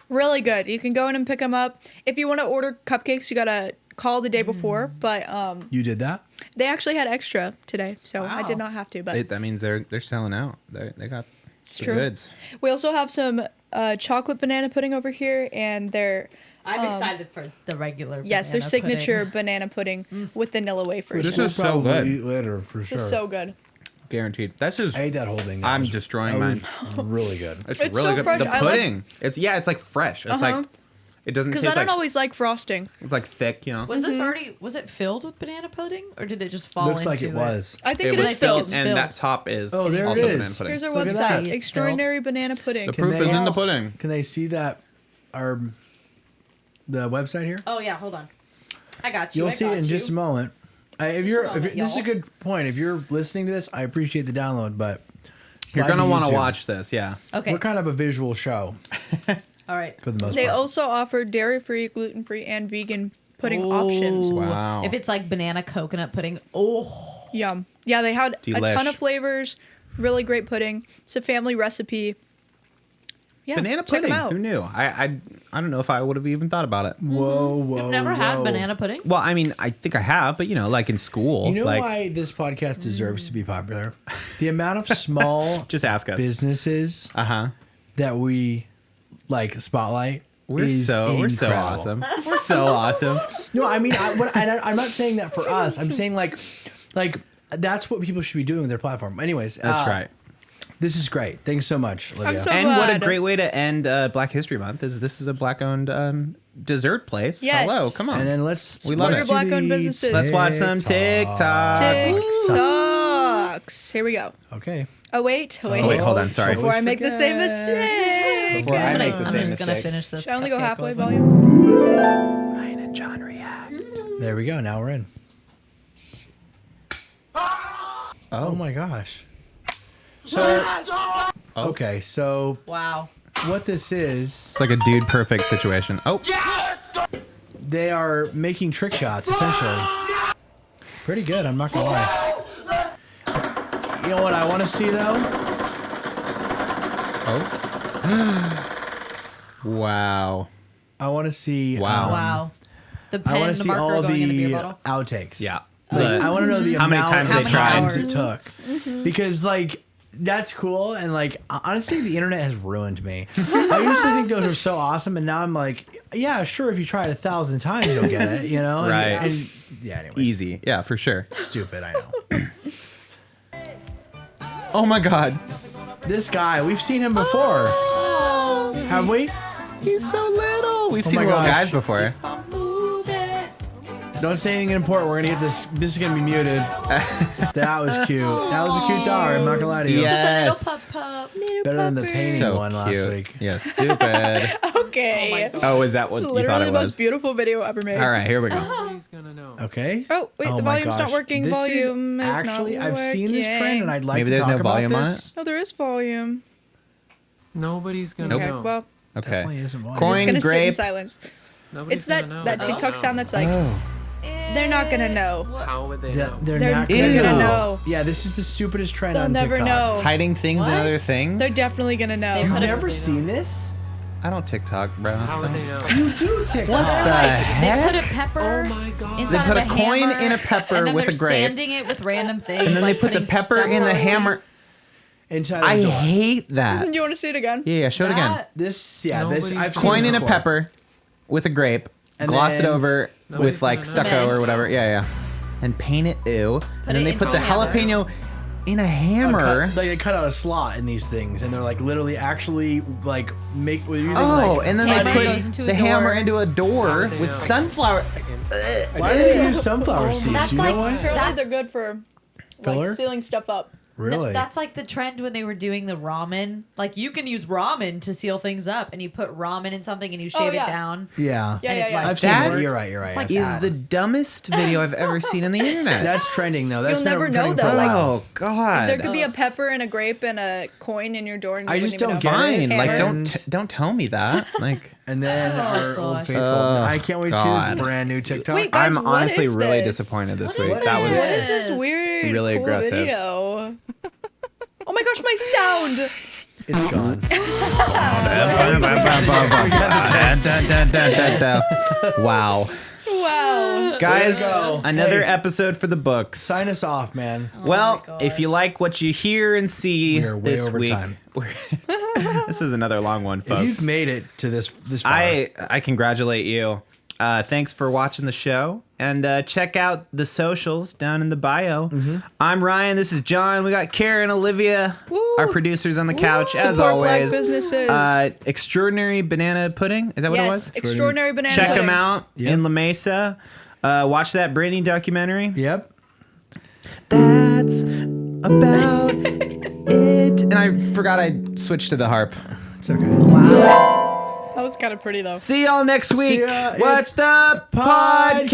Really good. You can go in and pick them up. If you want to order cupcakes, you gotta call the day before. But You did that? they actually had extra today, so I did Wow. not have to. But That means they're selling out. They got some true. goods. we also have some chocolate banana pudding over here, and their I'm excited for the regular. their banana signature pudding. banana pudding with vanilla wafers. This We'll is so probably good. eat later for This sure. is so good. Guaranteed. That's just. I ate that whole thing. I'm destroying mine. Really good. It's It's really so good. fresh. The I like- pudding. It's like fresh. It's like it doesn't Because taste I don't like. always like frosting. It's like thick, you know. Was this already? Was it filled with banana pudding, or did it just fall Looks into like it was. I think it was is filled. and Filled. that top is Oh, there it also is. banana pudding. Here's our Look at website. that. It's Extraordinary banana pudding. The Can proof they- is in the pudding. Can they see that the website here? Oh yeah, hold on. I got you. You'll see it in just a moment. This is a y'all. good point. If you're listening to this, I appreciate the download, but You're slide gonna want to YouTube. watch this, yeah. Okay. We're kind of a visual show All right. for the most They part. also offer dairy-free, gluten-free, and vegan pudding options. Wow. If it's like banana coconut pudding, oh, Yum. Yeah, they had a Delish. ton of flavors. Really great pudding. It's a family recipe. Yeah, Banana check 'em pudding. out. Who knew? I don't know if I would have even thought about it. Whoa. you've never had banana pudding? Well, I mean, I think I have, but like in school. You know like, why this podcast deserves to be popular? The amount of small Just ask us. businesses Uh-huh. that we spotlight. We're so incredible. awesome. We're so awesome. No, I mean, I'm not saying that for us. I'm saying like that's what people should be doing with their platform. Anyways, That's right. This is great. Thanks so much, Olivia. I'm so And what a glad. great way to end Black History Month is this is a black-owned dessert place. Yes. Hello, come on. And then We love let's it. do Black-owned the businesses. Let's watch some TikTok. TikToks. Here we go. Okay. Oh wait. Oh, wait, hold on. Sorry. Before I make the same Forget. mistake. Before I I'm make the same just gonna mistake. finish this. Should I only go cupcake halfway over. volume? Ryan and John react. There we go. Now we're in. Oh my gosh. So okay, so Wow. what this is, It's like a dude perfect situation. Oh, they are making trick shots essentially. Pretty good, I'm not gonna lie. You know what I want to see though? wow. I want to see. Wow. Wow. The I pen, want the to see marker all going in a beer the bottle. outtakes. Yeah. Like, I want to know the How many amount times of they tried. times it hours. took, Mm-hmm. because like that's cool and like honestly the internet has ruined me. I used to think those were so awesome, and now I'm like, yeah, sure, if you try it 1,000 times, you'll get it, you know? Right. And yeah, anyways, Easy. Yeah, for sure. stupid. I know. Oh my God. This guy, we've seen him before, have we? He's so little. We've Oh seen my little gosh. guys before. Don't say anything important. We're gonna get this. This is gonna be muted. That was cute. That was a cute dog. I'm not gonna lie to you. Yeah. Just a Yes. little pup. Better than the painting So one last cute. week. Yeah, stupid. Okay. Oh my God. Oh, is that what It's you thought literally it the most was? beautiful video ever made. All right, here we go. Nobody's gonna know. Okay. Oh wait, the my volume's not gosh. working. This is Volume is actually, not I've seen this trend, and I'd like Maybe to there's talk no about volume on this. No, there is volume. Nobody's gonna Nope. Okay, know. well, Okay. Definitely isn't volume. I'm just Coin gonna sit in grape. silence. Nobody's It's that gonna know. that They don't TikTok know. sound that's like Oh. they're not gonna know. How would they They're, know? they're They're not gonna gonna know. Yeah, this is the stupidest trend They'll on never TikTok. know. Hiding things and What? other things. They're definitely gonna know. They You've put a- never seen this? I don't TikTok, bro. How would they know? You do TikTok. What the They put a heck? pepper. Oh my God. Inside They put of a coin hammer, in a pepper and then with they're a grape. sanding it with random things. And then like they put the putting pepper in the sunflower hammer. seeds. Inside I the door. hate that. Do you want to see it again? Yeah, show it again. That- This, yeah, Nobody's this. I've seen Coin this in a before. pepper with a grape. And Gloss it then- over Nobody's with like gonna know. stucco or Cement. whatever. Yeah. And paint it ew. And then it they into put the a hammer. jalapeno in a hammer. Like they cut out a slot in these things, and they're like literally actually like make. We're using Oh, like, and then Hammer they goes put into a the hammer door. into a door they with know? sunflower. Why do they use sunflower seeds? That's Do you know like- why? Apparently That's- they're good for Filler? like sealing stuff up. Really? That's like the trend when they were doing the ramen. Like you can use ramen to seal things up, and you put ramen in something and you shave it down. Yeah. Yeah, And it, yeah, yeah. like, I've seen That that. You're right. It's like Is the dumbest video I've ever seen on the internet. That's trending though. That's You'll been never trending know, for a though, like- while. Oh God. There could be a pepper and a grape and a coin in your door. And you I just wouldn't even don't know. get it. Fine. Like And- don't tell me that. Like And then our old gosh. faithful. Oh, I can't wait to God. choose brand new TikTok. Wait, guys, I'm what honestly is really this? disappointed this What week. is That was What is Yes. this weird, Really cool aggressive. video? Oh my gosh, my sound! It's gone. Wow. Wow. Guys, Way to go. another Hey. episode for the books. Sign us off, man. Well, my if you gosh. like what you hear and see We are way this over week, time. this is another long one, If folks. you've made it to this far, I congratulate you. Thanks for watching the show, and check out the socials down in the bio. Mm-hmm. I'm Ryan. This is John. We got Cara and Olivia, Woo. our producers on the couch, as Support Black always. businesses. Extraordinary Banana Pudding. Is that what it Yes, was? extraordinary banana. Check pudding. them out Yep. in La Mesa. Watch that Britney documentary. Yep. That's about it. And I forgot I switched to the harp. It's okay. That was kind of pretty though. See y'all next week. ya. What It's the podcast?